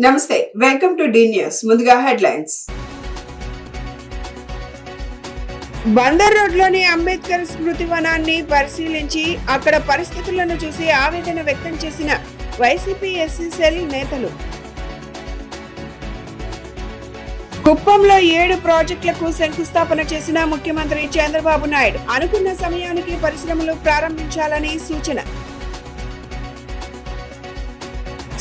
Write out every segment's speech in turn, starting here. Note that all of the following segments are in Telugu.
నమస్తే, వెల్కమ్ టు డి న్యూస్. ముందుగా హెడ్లైన్స్. బందర్ రోడ్లోని అంబేద్కర్ స్మృతి వనాన్ని పరిశీలించి అక్కడ పరిస్థితులను చూసి ఆవేదన వ్యక్తం చేసిన వైసీపీ ఎస్సీ సెల్ నేతలు. కుప్పంలో 7 ప్రాజెక్టులకు శంకుస్థాపన చేసిన ముఖ్యమంత్రి చంద్రబాబు నాయుడు అనుకున్న సమయానికి పరిశ్రమలు ప్రారంభించాలని సూచన.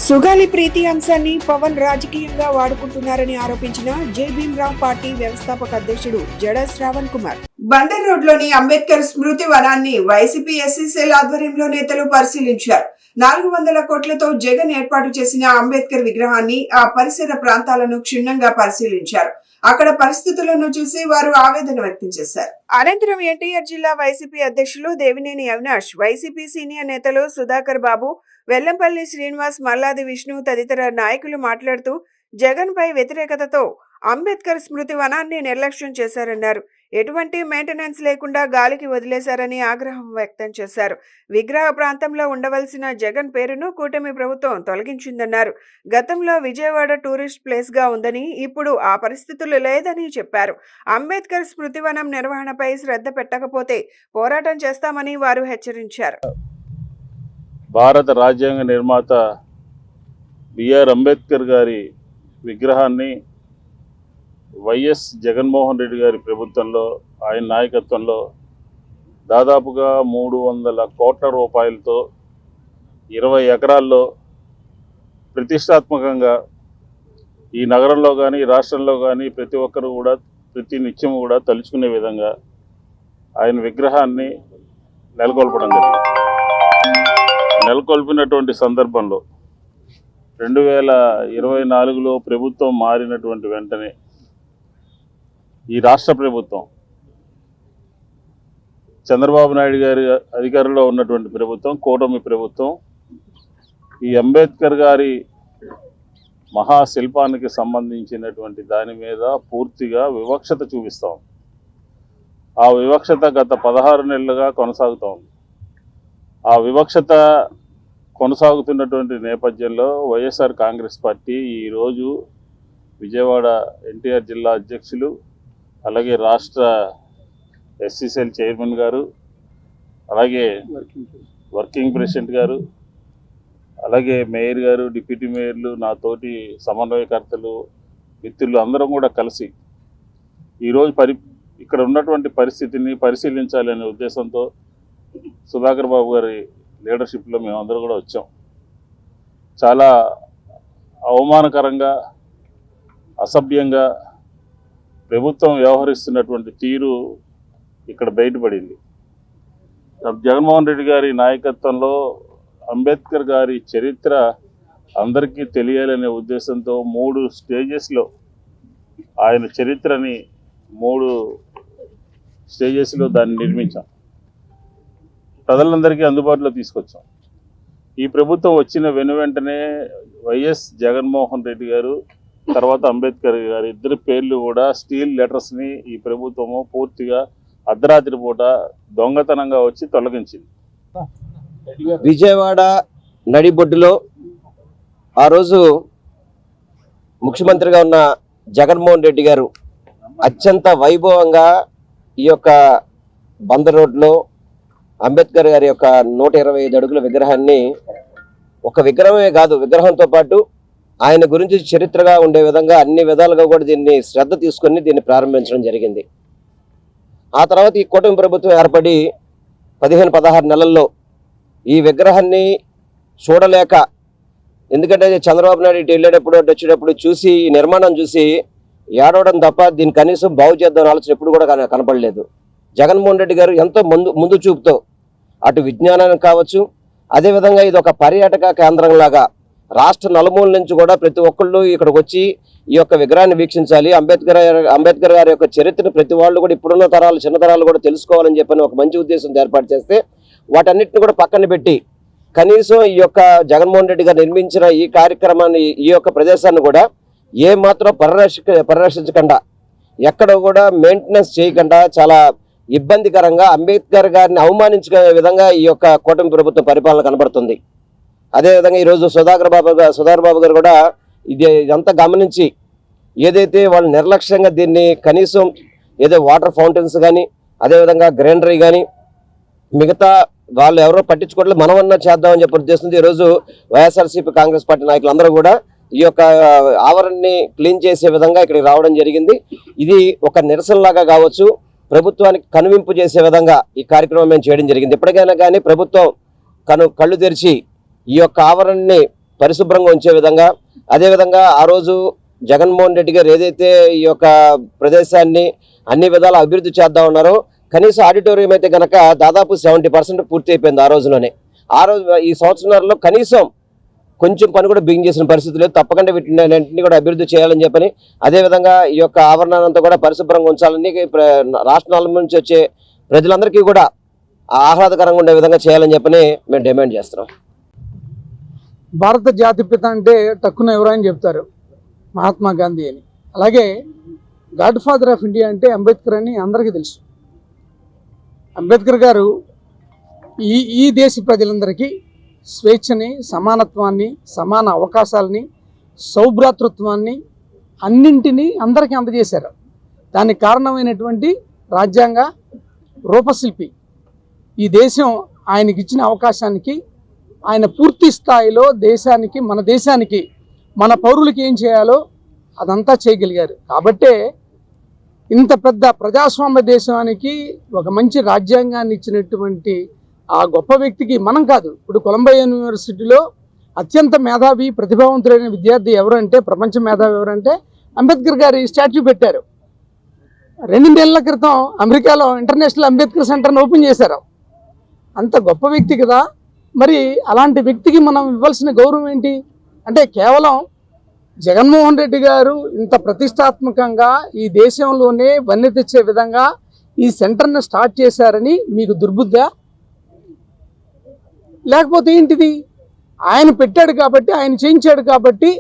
సుగాలి ప్రీతి అంశాన్ని పవన్ రాజకీయంగా వాడుకుంటున్నారని ఆరోపించిన జై భీమ్రావ్ పార్టీ వ్యవస్థాపక అధ్యక్షుడు జడ శ్రావణ్ కుమార్. బందర్ రోడ్లోని అంబేద్కర్ స్మృతి వనాన్ని వైసీపీ ఎస్సీ సెల్ ఆధ్వర్యంలో నేతలు పరిశీలించారు. 400 కోట్లతో జగన్ ఏర్పాటు చేసిన అంబేద్కర్ విగ్రహాన్ని, ఆ పరిసర ప్రాంతాలను క్షుణ్ణంగా పరిశీలించారు. అక్కడ పరిస్థితులను చూసి వారు ఆవేదన వ్యక్తం చేశారు. అనంతరం ఎన్టీఆర్ జిల్లా వైసీపీ అధ్యక్షులు దేవినేని అవినాష్, వైసీపీ సీనియర్ నేతలు సుధాకర్ బాబు, వెల్లంపల్లి శ్రీనివాస్, మల్లాది విష్ణు తదితర నాయకులు మాట్లాడుతూ జగన్ పై వ్యతిరేకతతో అంబేద్కర్ స్మృతి వనాన్ని నిర్లక్ష్యం చేశారన్నారు. ఎటువంటి మెయింటెనెన్స్ లేకుండా గాలికి వదిలేశారని ఆగ్రహం వ్యక్తం చేశారు. విగ్రహ ప్రాంతంలో ఉండవలసిన జగన్ పేరును కూటమి ప్రభుత్వం తొలగించిందన్నారు. గతంలో విజయవాడ టూరిస్ట్ ప్లేస్ గా ఉందని, ఇప్పుడు ఆ పరిస్థితులు లేదని చెప్పారు. అంబేద్కర్ స్మృతి వనం నిర్వహణపై శ్రద్ధ పెట్టకపోతే పోరాటం చేస్తామని వారు హెచ్చరించారు. భారత రాజ్యాంగ నిర్మాత బిఆర్ అంబేద్కర్ గారి విగ్రహాన్ని వైఎస్ జగన్మోహన్ రెడ్డి గారి ప్రభుత్వంలో, ఆయన నాయకత్వంలో దాదాపుగా 300 కోట్ల రూపాయలతో 20 ఎకరాల్లో ప్రతిష్టాత్మకంగా ఈ నగరంలో కానీ రాష్ట్రంలో కానీ ప్రతి ఒక్కరు కూడా ప్రతి నిత్యం కూడా తలుచుకునే విధంగా ఆయన విగ్రహాన్ని నెలకొల్పడం జరిగింది. నెలకొల్పినటువంటి సందర్భంలో 2024లో ప్రభుత్వం మారినటువంటి వెంటనే ఈ రాష్ట్ర ప్రభుత్వం, చంద్రబాబు నాయుడు గారి అధికారంలో ఉన్నటువంటి ప్రభుత్వం, కూటమి ప్రభుత్వం, ఈ అంబేద్కర్ గారి మహాశిల్పానికి సంబంధించినటువంటి దాని మీద పూర్తిగా వివక్షత చూపిస్తాం. ఆ వివక్షత గత 16 నెలలుగా కొనసాగుతూ ఉంది. ఆ వివక్షత కొనసాగుతున్నటువంటి నేపథ్యంలో వైఎస్ఆర్ కాంగ్రెస్ పార్టీ ఈరోజు విజయవాడ ఎన్టీఆర్ జిల్లా అధ్యక్షులు, అలాగే రాష్ట్ర ఎస్సీ సెల్ చైర్మన్ గారు, అలాగే వర్కింగ్ ప్రెసిడెంట్ గారు, అలాగే మేయర్ గారు, డిప్యూటీ మేయర్లు, నాతోటి సమన్వయకర్తలు, మిత్రులు అందరం కూడా కలిసి ఈరోజు ఇక్కడ ఉన్నటువంటి పరిస్థితిని పరిశీలించాలనే ఉద్దేశంతో సుధాకర్ బాబు గారి లీడర్షిప్లో మేమందరం కూడా వచ్చాం. చాలా అవమానకరంగా, అసభ్యంగా ప్రభుత్వం వ్యవహరిస్తున్నటువంటి తీరు ఇక్కడ బయటపడింది. జగన్మోహన్ రెడ్డి గారి నాయకత్వంలో అంబేద్కర్ గారి చరిత్ర అందరికీ తెలియాలనే ఉద్దేశంతో 3 స్టేజెస్లో ఆయన చరిత్రని 3 స్టేజెస్లో దాన్ని నిర్మించాం. ప్రజలందరికీ అందుబాటులో తీసుకొచ్చాం. ఈ ప్రభుత్వం వచ్చిన వెనువెంటనే వైఎస్ జగన్మోహన్ రెడ్డి గారు, తర్వాత అంబేద్కర్ గారు ఇద్దరి పేర్లు కూడా స్టీల్ లెటర్స్ని ఈ ప్రభుత్వము పూర్తిగా అర్ధరాత్రి పూట దొంగతనంగా వచ్చి తొలగించింది. విజయవాడ నడిబొడ్డులో ఆ రోజు ముఖ్యమంత్రిగా ఉన్న జగన్మోహన్ రెడ్డి గారు అత్యంత వైభవంగా ఈ యొక్క బందర్ రోడ్లో అంబేద్కర్ గారి యొక్క 125 అడుగుల విగ్రహాన్ని, ఒక విగ్రహమే కాదు, విగ్రహంతో పాటు ఆయన గురించి చరిత్రగా ఉండే విధంగా అన్ని విధాలుగా కూడా దీన్ని శ్రద్ధ తీసుకొని దీన్ని ప్రారంభించడం జరిగింది. ఆ తర్వాత ఈ కూటమి ప్రభుత్వం ఏర్పడి 15-16 నెలల్లో ఈ విగ్రహాన్ని చూడలేక, ఎందుకంటే చంద్రబాబు నాయుడు ఇటు వెళ్ళేటప్పుడు అటు వచ్చేటప్పుడు చూసి ఈ నిర్మాణం చూసి ఏడవడం తప్ప దీన్ని కనీసం బాగు చేద్దాం ఆలోచన ఎప్పుడు కూడా కనపడలేదు. జగన్మోహన్ రెడ్డి గారు ఎంతో ముందు చూపుతో అటు విజ్ఞానానికి కావచ్చు, అదేవిధంగా ఇది ఒక పర్యాటక కేంద్రంలాగా రాష్ట్ర నలుమూల నుంచి కూడా ప్రతి ఒక్కళ్ళు ఇక్కడికి వచ్చి ఈ యొక్క విగ్రహాన్ని వీక్షించాలి, అంబేద్కర్ గారి యొక్క చరిత్రను ప్రతి వాళ్ళు కూడా ఇప్పుడున్న తరాలు, చిన్న తరాలు కూడా తెలుసుకోవాలని చెప్పని ఒక మంచి ఉద్దేశంతో ఏర్పాటు చేస్తే వాటన్నిటిని కూడా పక్కన పెట్టి కనీసం ఈ యొక్క జగన్మోహన్ రెడ్డి గారు నిర్మించిన ఈ కార్యక్రమాన్ని, ఈ యొక్క ప్రదేశాన్ని కూడా ఏ మాత్రం పరిరక్షించకుండా, ఎక్కడ కూడా మెయింటెనెన్స్ చేయకుండా చాలా ఇబ్బందికరంగా అంబేద్కర్ గారిని అవమానించే విధంగా ఈ యొక్క కూటమి ప్రభుత్వం పరిపాలన కనబడుతుంది. అదేవిధంగా ఈరోజు సుధాకర్ బాబు గారు కూడా ఇదంతా గమనించి ఏదైతే వాళ్ళు నిర్లక్ష్యంగా దీన్ని కనీసం ఏదో వాటర్ ఫౌంటైన్స్ కానీ అదేవిధంగా గ్రైండరీ కానీ మిగతా వాళ్ళు ఎవరో పట్టించుకోవట్లేదు, మనమన్నా చేద్దామని చెప్పి ఉద్దేశంతో ఈరోజు వైఎస్ఆర్సీపీ కాంగ్రెస్ పార్టీ నాయకులందరూ కూడా ఈ యొక్క ఆవరణని క్లీన్ చేసే విధంగా ఇక్కడికి రావడం జరిగింది. ఇది ఒక నిరసనలాగా కావచ్చు, ప్రభుత్వానికి కనువింపు చేసే విధంగా ఈ కార్యక్రమం మేము చేయడం జరిగింది. ఎప్పటికైనా కానీ ప్రభుత్వం కళ్ళు తెరిచి ఈ యొక్క ఆవరణని పరిశుభ్రంగా ఉంచే విధంగా, అదేవిధంగా ఆ రోజు జగన్మోహన్ రెడ్డి గారు ఏదైతే ఈ యొక్క ప్రదేశాన్ని అన్ని విధాల అభివృద్ధి చేద్దాం ఉన్నారో, కనీసం ఆడిటోరియం అయితే కనుక దాదాపు 70% పూర్తి అయిపోయింది ఆ రోజులోనే. ఈ సంవత్సరాల్లో కనీసం కొంచెం పని కూడా బిగిన్ చేసిన పరిస్థితి లేదు. తప్పకుండా వీటిని కూడా అభివృద్ధి చేయాలని చెప్పని, అదేవిధంగా ఈ యొక్క ఆవరణంతా కూడా పరిశుభ్రంగా ఉంచాలని రాష్ట్రాల నుంచి వచ్చే ప్రజలందరికీ కూడా ఆహ్లాదకరంగా ఉండే విధంగా చేయాలని చెప్పని మేము డిమాండ్ చేస్తున్నాం. భారత జాతిపిత అంటే టక్కున ఎవరైనా చెప్తారు మహాత్మా గాంధీ అని. అలాగే గాడ్ ఫాదర్ ఆఫ్ ఇండియా అంటే అంబేద్కర్ అని అందరికీ తెలుసు. అంబేద్కర్ గారు ఈ దేశ ప్రజలందరికీ స్వేచ్ఛని, సమానత్వాన్ని, సమాన అవకాశాలని, సౌభ్రాతృత్వాన్ని అన్నింటినీ అందరికీ అందజేశారు. దానికి కారణమైనటువంటి రాజ్యాంగ రూపశిల్పి ఈ దేశం ఆయనకి ఇచ్చిన అవకాశానికి ఆయన పూర్తి స్థాయిలో దేశానికి, మన దేశానికి, మన పౌరులకి ఏం చేయాలో అదంతా చేయగలిగారు. కాబట్టే ఇంత పెద్ద ప్రజాస్వామ్య దేశానికి ఒక మంచి రాజ్యాంగాన్ని ఇచ్చినటువంటి ఆ గొప్ప వ్యక్తికి మనం కాదు, ఇప్పుడు కొలంబియా యూనివర్సిటీలో అత్యంత మేధావి ప్రతిభావంతులైన విద్యార్థి ఎవరంటే, ప్రపంచ మేధావి ఎవరంటే అంబేద్కర్ గారి స్టాచ్యూ పెట్టారు. 2 నెలల క్రితం అమెరికాలో ఇంటర్నేషనల్ అంబేద్కర్ సెంటర్ని ఓపెన్ చేశారు. అంత గొప్ప వ్యక్తి కదా. మరి అలాంటి వ్యక్తికి మనం ఇవ్వాల్సిన గౌరవం ఏంటి అంటే, కేవలం జగన్మోహన్ రెడ్డి గారు ఇంత ప్రతిష్టాత్మకంగా ఈ దేశంలోనే వన్నె తెచ్చే విధంగా ఈ సెంటర్ని స్టార్ట్ చేశారని మీకు దుర్బుద్ధా, లేకపోతే ఏంటిది? ఆయన పెట్టాడు కాబట్టి, ఆయన చేయించాడు కాబట్టి,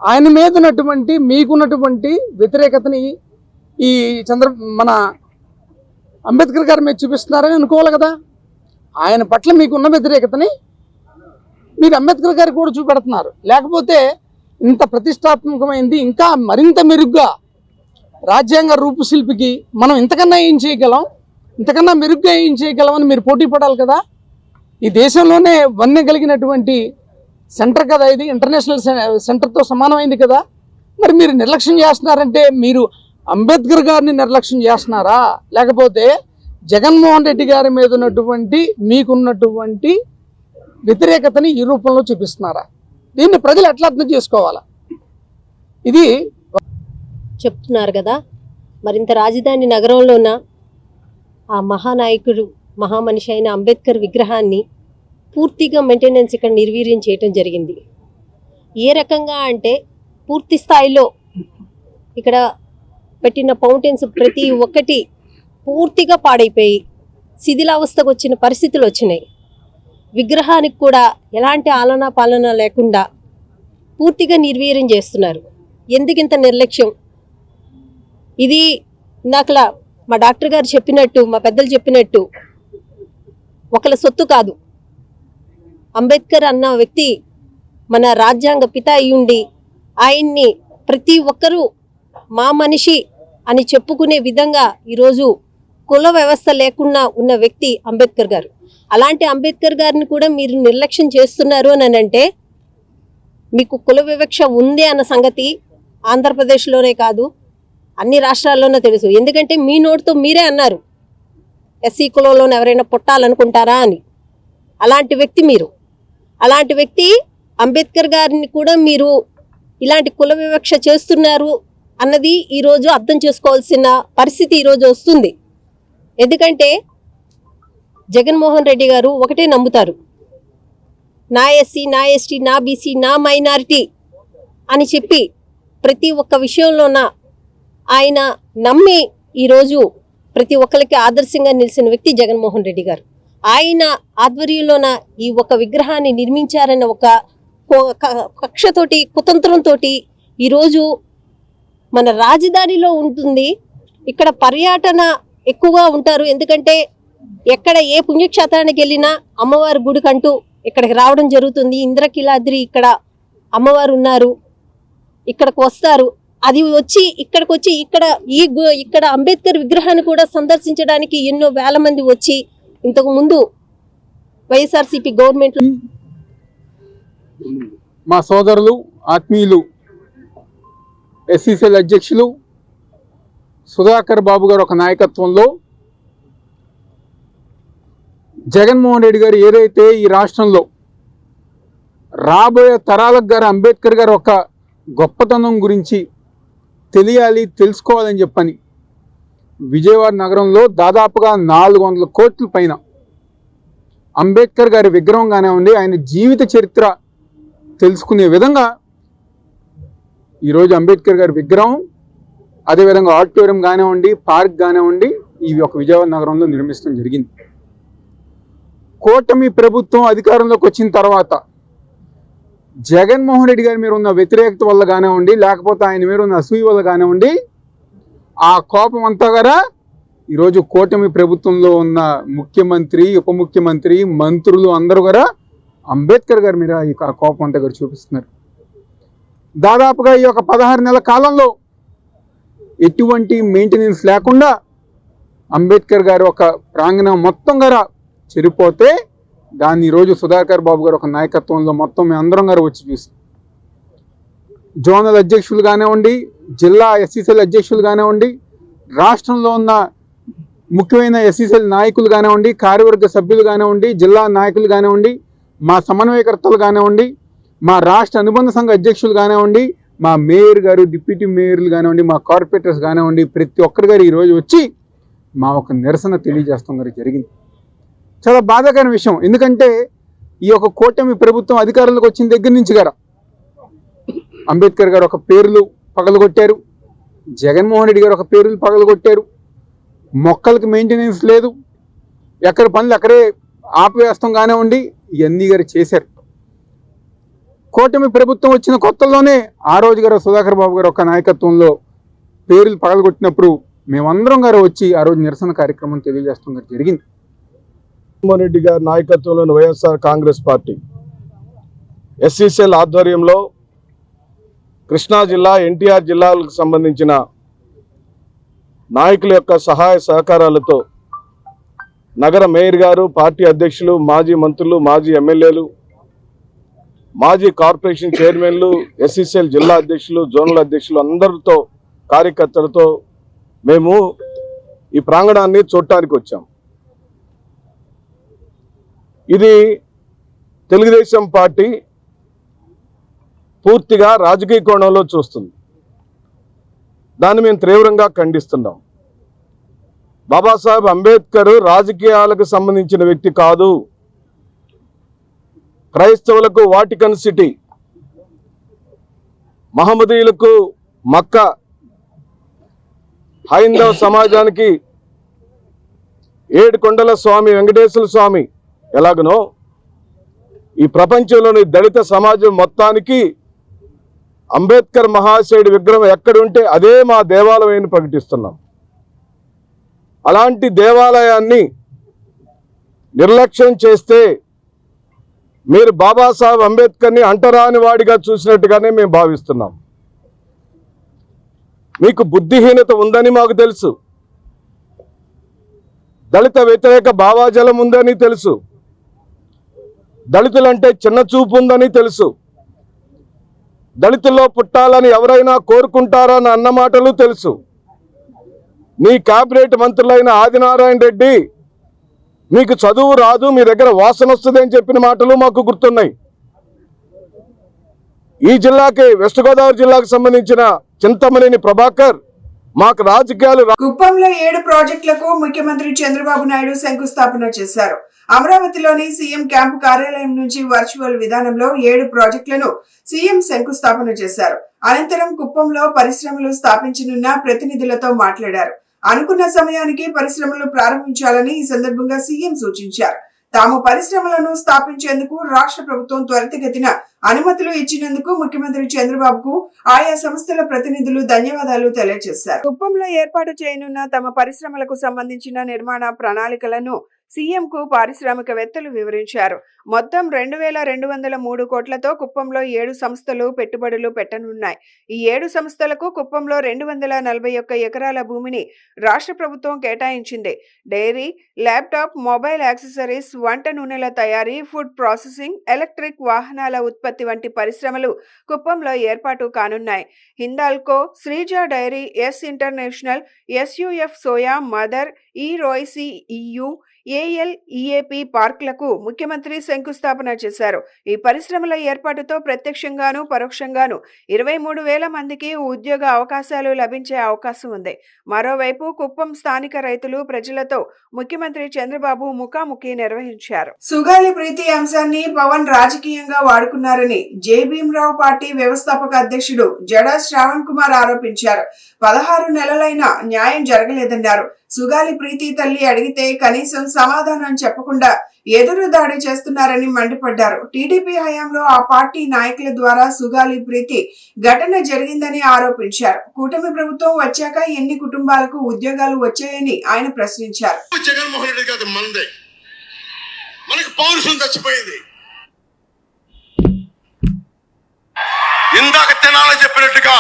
ఆయన మీద ఉన్నటువంటి మీకున్నటువంటి వ్యతిరేకతని ఈ మన అంబేద్కర్ గారి మీద చూపిస్తున్నారని అనుకోవాలి కదా. ఆయన పట్ల మీకున్న వ్యతిరేకతని మీరు అంబేద్కర్ గారికి కూడా చూపెడుతున్నారు. లేకపోతే ఇంత ప్రతిష్టాత్మకమైంది ఇంకా మరింత మెరుగ్గా రాజ్యాంగ రూపశిల్పికి మనం ఇంతకన్నా ఏం చేయగలం, ఇంతకన్నా మెరుగ్గా ఏం చేయగలమని మీరు పోటీ పడాలి కదా. ఈ దేశంలోనే వన్నె కలిగినటువంటి సెంటర్ కదా ఇది, ఇంటర్నేషనల్ సెంటర్తో సమానమైంది కదా. మరి మీరు నిర్లక్ష్యం చేస్తున్నారంటే మీరు అంబేద్కర్ గారిని నిర్లక్ష్యం చేస్తున్నారా, లేకపోతే జగన్మోహన్ రెడ్డి గారి మీద ఉన్నటువంటి మీకున్నటువంటి వ్యతిరేకతని ఈ రూపంలో చూపిస్తున్నారా? దీన్ని ప్రజలు ఎట్లా అర్థం చేసుకోవాలా? ఇది చెప్తున్నారు కదా. మరింత రాజధాని నగరంలోన ఆ మహానాయకుడు, మహామనిషి అయిన అంబేద్కర్ విగ్రహాన్ని పూర్తిగా మెయింటెనెన్స్ ఇక్కడ నిర్వీర్యం చేయటం జరిగింది. ఏ రకంగా అంటే పూర్తి స్థాయిలో ఇక్కడ పెట్టిన ఫౌంటైన్స్ ప్రతి ఒక్కటి పూర్తిగా పాడైపోయి శిథిలావస్థకు వచ్చిన పరిస్థితులు వచ్చినాయి. విగ్రహానికి కూడా ఎలాంటి ఆలనా పాలన లేకుండా పూర్తిగా నిర్వీర్యం చేస్తున్నారు. ఎందుకింత నిర్లక్ష్యం? ఇది ఇందాకలా మా డాక్టర్ గారు చెప్పినట్టు, మా పెద్దలు చెప్పినట్టు ఒకళ్ళ సొత్తు కాదు. అంబేద్కర్ అన్న వ్యక్తి మన రాజ్యాంగ పిత అయ్యుండి ఆయన్ని ప్రతి ఒక్కరూ మా మనిషి అని చెప్పుకునే విధంగా ఈరోజు కుల వ్యవస్థ లేకుండా ఉన్న వ్యక్తి అంబేద్కర్ గారు. అలాంటి అంబేద్కర్ గారిని కూడా మీరు నిర్లక్ష్యం చేస్తున్నారు అని అంటే మీకు కుల వివక్ష ఉంది అన్న సంగతి ఆంధ్రప్రదేశ్లోనే కాదు అన్ని రాష్ట్రాల్లోనే తెలుసు. ఎందుకంటే మీ నోటితో మీరే అన్నారు ఎస్సీ కులంలోనే ఎవరైనా పుట్టాలనుకుంటారా అని. అలాంటి వ్యక్తి మీరు. అలాంటి వ్యక్తి అంబేద్కర్ గారిని కూడా మీరు ఇలాంటి కుల వివక్ష చేస్తున్నారు అన్నది ఈరోజు అర్థం చేసుకోవాల్సిన పరిస్థితి ఈరోజు వస్తుంది. ఎందుకంటే జగన్మోహన్ రెడ్డి గారు ఒకటే నమ్ముతారు, నా ఎస్సీ, నా ఎస్టీ, నా బీసీ, నా మైనారిటీ అని చెప్పి ప్రతి ఒక్క విషయంలోన ఆయన నమ్మి ఈరోజు ప్రతి ఒక్కరికి ఆదర్శంగా నిలిచిన వ్యక్తి జగన్మోహన్ రెడ్డి గారు. ఆయన ఆధ్వర్యంలోన ఈ ఒక విగ్రహాన్ని నిర్మించారన్న ఒక కక్షతోటి, కుతంత్రంతో ఈరోజు మన రాజధానిలో ఉంటుంది. ఇక్కడ పర్యటన ఎక్కువగా ఉంటారు. ఎందుకంటే ఎక్కడ ఏ పుణ్యక్షేత్రానికి వెళ్ళినా అమ్మవారి గుడికంటూ ఇక్కడికి రావడం జరుగుతుంది. ఇంద్రకీలాద్రి ఇక్కడ అమ్మవారు ఉన్నారు. ఇక్కడికి వస్తారు. అది వచ్చి ఇక్కడికి వచ్చి ఇక్కడ అంబేద్కర్ విగ్రహాన్ని కూడా సందర్శించడానికి ఎన్నో వేల మంది వచ్చి ఇంతకు ముందు వైఎస్ఆర్సీపీ గవర్నమెంట్ మా సోదరులు ఆత్మీయులు ఎస్సీసీఎల్ అధ్యక్షులు సుధాకర్ బాబు గారు ఒక నాయకత్వంలో జగన్మోహన్ రెడ్డి గారు ఏదైతే ఈ రాష్ట్రంలో రాబోయే తరాలకు గారు అంబేద్కర్ గారు ఒక గొప్పతనం గురించి తెలియాలి, తెలుసుకోవాలని చెప్పని విజయవాడ నగరంలో దాదాపుగా 400 కోట్ల పైన అంబేద్కర్ గారి విగ్రహం కానివ్వండి, ఆయన జీవిత చరిత్ర తెలుసుకునే విధంగా ఈరోజు అంబేద్కర్ గారి విగ్రహం, అదేవిధంగా ఆడిటోరియం కానివ్వండి, పార్క్ కానివ్వండి, ఇవి ఒక విజయవాడ నగరంలో నిర్మించడం జరిగింది. కూటమి ప్రభుత్వం అధికారంలోకి వచ్చిన తర్వాత జగన్మోహన్ రెడ్డి గారి మీద ఉన్న వ్యతిరేకత వల్ల కానివ్వండి, లేకపోతే ఆయన మీద ఉన్న అసూయ వల్ల కానివ్వండి, ఆ కోపం అంతా కూడా ఈరోజు కూటమి ప్రభుత్వంలో ఉన్న ముఖ్యమంత్రి, ఉప ముఖ్యమంత్రి, మంత్రులు అందరూ కూడా అంబేద్కర్ గారి మీద ఈ కోపం అంతా కూడా చూపిస్తున్నారు. దాదాపుగా ఈ యొక్క 16 నెలల కాలంలో ఎటువంటి మెయింటెనెన్స్ లేకుండా అంబేద్కర్ గారు ఒక ప్రాంగణం మొత్తం కూడా చెరిపోతే దాన్ని ఈరోజు సుధాకర్ బాబు గారు ఒక నాయకత్వంలో మొత్తం మేము అందరం గారు వచ్చి చూసి జోనల్ అధ్యక్షులు కానివ్వండి, జిల్లా ఎస్సీసీఎల్ అధ్యక్షులు కానివ్వండి, రాష్ట్రంలో ఉన్న ముఖ్యమైన ఎస్సీసీఎల్ నాయకులు కానివ్వండి, కార్యవర్గ సభ్యులు కానివ్వండి, జిల్లా నాయకులు కానివ్వండి, మా సమన్వయకర్తలు కానివ్వండి, మా రాష్ట్ర అనుబంధ సంఘ అధ్యక్షులు కానివ్వండి, మా మేయర్ గారు, డిప్యూటీ మేయర్లు కానివ్వండి, మా కార్పొరేటర్స్ కానివ్వండి, ప్రతి ఒక్కరి గారు ఈరోజు వచ్చి మా ఒక నిరసన తెలియజేస్తాం గారు జరిగింది. చాలా బాధాకరమైన విషయం. ఎందుకంటే ఈ యొక్క కూటమి ప్రభుత్వం అధికారంలోకి వచ్చిన దగ్గర నుంచి గారా అంబేద్కర్ గారు ఒక పేర్లు పగలగొట్టారు, జగన్మోహన్ రెడ్డి గారు ఒక పేర్లు పగలగొట్టారు, మొక్కలకి మెయింటెనెన్స్ లేదు, ఎక్కడ పనులు అక్కడే ఆపివేస్తాం కానివ్వండి, ఇవన్నీ గారు చేశారు. కూటమి ప్రభుత్వం వచ్చిన కొత్తలోనే ఆ రోజు గారు సుధాకర్ బాబు గారు ఒక నాయకత్వంలో పేర్లు పగలగొట్టినప్పుడు మేమందరం గారు వచ్చి ఆ రోజు నిరసన కార్యక్రమం తెలియజేస్తాం గారు జరిగింది. జగన్మోహన్ రెడ్డి గారి నాయకత్వంలోని వైఎస్ఆర్ కాంగ్రెస్ పార్టీ ఎస్సీసీఎల్ ఆధ్వర్యంలో కృష్ణా జిల్లా, ఎన్టీఆర్ జిల్లాలకు సంబంధించిన నాయకుల యొక్క సహాయ సహకారాలతో నగర మేయర్ గారు, పార్టీ అధ్యక్షులు, మాజీ మంత్రులు, మాజీ ఎమ్మెల్యేలు, మాజీ కార్పొరేషన్ చైర్మన్లు, ఎస్సీసీఎల్ జిల్లా అధ్యక్షులు, జోనల్ అధ్యక్షులు అందరితో కార్యకర్తలతో మేము ఈ ప్రాంగణాన్ని చూడటానికి వచ్చాం. ఇది తెలుగుదేశం పార్టీ పూర్తిగా రాజకీయ కోణంలో చూస్తుంది. దాన్ని మేము తీవ్రంగా ఖండిస్తున్నాం. బాబాసాహెబ్ అంబేద్కర్ రాజకీయాలకు సంబంధించిన వ్యక్తి కాదు. క్రైస్తవులకు వాటికన్ సిటీ, మహమ్మదీయులకు మక్కా, హైందవ సమాజానికి ఏడుకొండల స్వామి వెంకటేశ్వర స్వామి ఎలాగనో ఈ ప్రపంచంలోని దళిత సమాజం మొత్తానికి అంబేద్కర్ మహాశయుడి విగ్రహం ఎక్కడుంటే అదే మా దేవాలయాన్ని ప్రకటిస్తున్నాం. అలాంటి దేవాలయాన్ని నిర్లక్ష్యం చేస్తే మీరు బాబాసాహెబ్ అంబేద్కర్ని అంటరాని వాడిగా చూసినట్టుగానే మేము భావిస్తున్నాం. మీకు బుద్ధిహీనత ఉందని మాకు తెలుసు, దళిత వ్యతిరేక భావాజలం ఉందని తెలుసు, దళితులంటే చిన్న చూపు ఉందని తెలుసు, దళితుల్లో పుట్టాలని ఎవరైనా కోరుకుంటారా అన్న మాటలు తెలుసు. మీ కేబినెట్ మంత్రులైన ఆదినారాయణ రెడ్డి మీకు చదువు రాదు, మీ దగ్గర వాసన వస్తుంది అని చెప్పిన మాటలు మాకు గుర్తున్నాయి. ఈ జిల్లాకి, వెస్ట్ గోదావరి జిల్లాకు సంబంధించిన చింతమనేని ప్రభాకర్ మాకు రాజకీయాలు. కుప్పంలో 7 ప్రాజెక్టులకు ముఖ్యమంత్రి చంద్రబాబు నాయుడు శంకుస్థాపన చేశారు. అమరావతిలోని సీఎం క్యాంపు కార్యాలయం నుంచి వర్చువల్ విధానంలో 7 ప్రాజెక్టులను సీఎం శంకుస్థాపన చేశారు. అనంతరం కుప్పంలో పరిశ్రమలు స్థాపించనున్న ప్రతినిధులతో మాట్లాడారు. అనుకున్న సమయానికి పరిశ్రమలు ప్రారంభించాలని ఈ సందర్భంగా సీఎం సూచించారు. తాము పరిశ్రమలను స్థాపించేందుకు రాష్ట్ర ప్రభుత్వం త్వరితగతిన అనుమతులు ఇచ్చినందుకు ముఖ్యమంత్రి చంద్రబాబుకు ఆయా సంస్థల ప్రతినిధులు ధన్యవాదాలు తెలియజేశారు. కుప్పంలో ఏర్పాటు చేయనున్న తమ పరిశ్రమలకు సంబంధించిన నిర్మాణ ప్రణాళికలను సీఎంకు పారిశ్రామికవేత్తలు వివరించారు. మొత్తం 2,203 కోట్లతో కుప్పంలో 7 సంస్థలు పెట్టుబడులు పెట్టనున్నాయి. ఈ 7 సంస్థలకు కుప్పంలో 241 ఎకరాల భూమిని రాష్ట్ర ప్రభుత్వం కేటాయించింది. డైరీ, ల్యాప్టాప్, మొబైల్ యాక్సెసరీస్, వంట నూనెల తయారీ, ఫుడ్ ప్రాసెసింగ్, ఎలక్ట్రిక్ వాహనాల ఉత్పత్తి వంటి పరిశ్రమలు కుప్పంలో ఏర్పాటు కానున్నాయి. Hindalco, Srija dairy, S international, SUF soya, mother, ఈ రోయ్సీ, ఈయూ, ఏఎల్ఈఏపీ పార్కులకు ముఖ్యమంత్రి శంకుస్థాపన చేశారు. ఈ పరిశ్రమల ఏర్పాటుతో ప్రత్యక్షంగాను పరోక్షంగాను 23,000 మందికి ఉద్యోగ అవకాశాలు లభించే అవకాశం ఉంది. మరోవైపు కుప్పం స్థానిక రైతులు, ప్రజలతో ముఖ్యమంత్రి చంద్రబాబు ముఖాముఖి నిర్వహించారు. సుగాలి ప్రీతి అంశాన్ని పవన్ రాజకీయంగా వాడుకున్నారని జే భీమరావు పార్టీ వ్యవస్థాపక అధ్యక్షుడు జడా శ్రావణ్ కుమార్ ఆరోపించారు. 16 నెలలైనా న్యాయం జరగలేదన్నారు. సుగాలి ప్రీతి తల్లి అడిగితే కనీసం సమాధానం చెప్పకుండా ఎదురు దాడి చేస్తున్నారని మండిపడ్డారు. టీడీపీ హయాంలో ఆ పార్టీ నాయకుల ద్వారా సుగాలి ప్రీతి ఘటన జరిగిందని ఆరోపించారు. కూటమి ప్రభుత్వం వచ్చాక ఎన్ని కుటుంబాలకు ఉద్యోగాలు వచ్చాయని ఆయన ప్రశ్నించారు. జగన్మోహన్ రెడ్డి గారి మనదే, మనకి పౌరుషం చచ్చిపోయింది. ఇందాక తెనాలి చెప్పినట్టుగా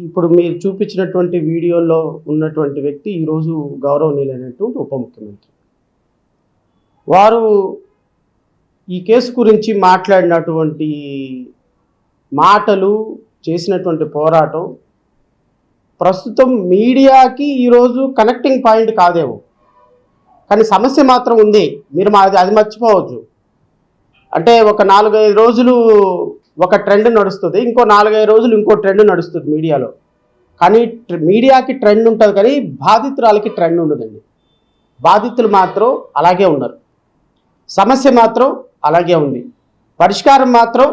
ఇప్పుడు మీరు చూపించినటువంటి వీడియోలో ఉన్నటువంటి వ్యక్తి ఈరోజు గౌరవనీయులైనటువంటి ఉప ముఖ్యమంత్రి. వారు ఈ కేసు గురించి మాట్లాడినటువంటి మాటలు, చేసినటువంటి పోరాటం ప్రస్తుతం మీడియాకి ఈరోజు కనెక్టింగ్ పాయింట్ కాదేమో, కానీ సమస్య మాత్రం ఉంది. మీరు అది మర్చిపోవచ్చు. అంటే ఒక 4-5 రోజులు ఒక ట్రెండ్ నడుస్తుంది, ఇంకో 4-5 రోజులు ఇంకో ట్రెండ్ నడుస్తుంది మీడియాలో. కానీ మీడియాకి ట్రెండ్ ఉంటుంది, కానీ బాధితురాలకి ట్రెండ్ ఉండదండి. బాధితులు మాత్రం అలాగే ఉన్నారు, సమస్య మాత్రం అలాగే ఉంది, పరిష్కారం మాత్రం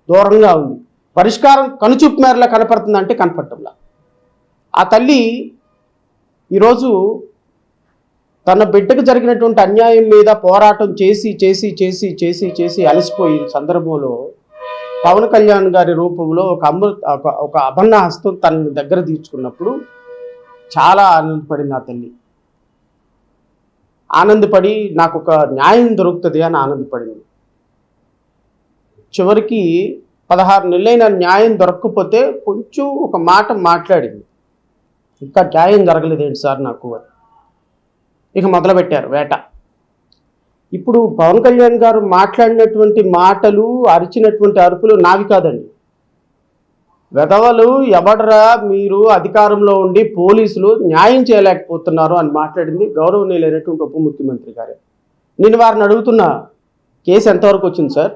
దూరంగా ఉంది. పరిష్కారం కనుచూపు మేరలా కనపడుతుందంటే కనపడటంలా. ఆ తల్లి ఈరోజు తన బిడ్డకు జరిగినటువంటి అన్యాయం మీద పోరాటం చేసి చేసి చేసి చేసి చేసి అలసిపోయిన సందర్భంలో పవన్ కళ్యాణ్ గారి రూపంలో ఒక అభన్న హస్తం తన దగ్గర తీర్చుకున్నప్పుడు చాలా ఆనందపడింది ఆ తల్లి. ఆనందపడి నాకు ఒక న్యాయం దొరుకుతుంది అని ఆనందపడింది. చివరికి 16 నెలలైన న్యాయం దొరకకపోతే కొంచెం ఒక మాట మాట్లాడింది, ఇంకా న్యాయం జరగలేదేంటి సార్ నాకు అని. ఇక మొదలుపెట్టారు వేట. ఇప్పుడు పవన్ కళ్యాణ్ గారు మాట్లాడినటువంటి మాటలు, అరిచినటువంటి అరుపులు నావి కాదండి. వెధవలు ఎవడరా మీరు అధికారంలో ఉండి పోలీసులు న్యాయం చేయలేకపోతున్నారు అని మాట్లాడింది గౌరవనీయులైనటువంటి ఉప ముఖ్యమంత్రి గారే. నేను వారిని అడుగుతున్నా, కేసు ఎంతవరకు వచ్చింది సార్?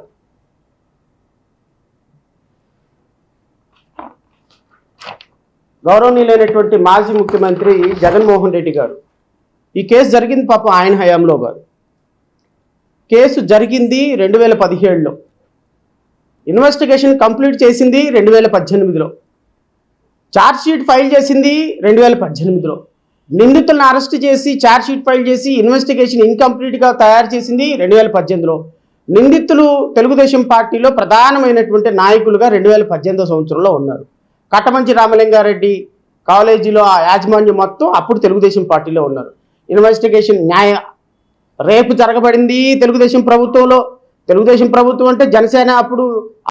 గౌరవనీయులైనటువంటి మాజీ ముఖ్యమంత్రి జగన్మోహన్ రెడ్డి గారు, ఈ కేసు జరిగింది పాపం ఆయన హయాంలో కాదు. కేసు జరిగింది 2017లో, ఇన్వెస్టిగేషన్ కంప్లీట్ చేసింది 2018లో, ఛార్జ్షీట్ ఫైల్ చేసింది 2018లో, నిందితులను అరెస్ట్ చేసి ఛార్జ్షీట్ ఫైల్ చేసి ఇన్వెస్టిగేషన్ ఇన్కంప్లీట్గా తయారు చేసింది 2018లో. నిందితులు తెలుగుదేశం పార్టీలో ప్రధానమైనటువంటి నాయకులుగా 2018 సంవత్సరంలో ఉన్నారు. కట్టమంచి రామలింగారెడ్డి కాలేజీలో ఆ యాజమాన్యం మొత్తం అప్పుడు తెలుగుదేశం పార్టీలో ఉన్నారు. ఇన్వెస్టిగేషన్ రేపు జరగబడింది తెలుగుదేశం ప్రభుత్వంలో. తెలుగుదేశం ప్రభుత్వం అంటే జనసేన. అప్పుడు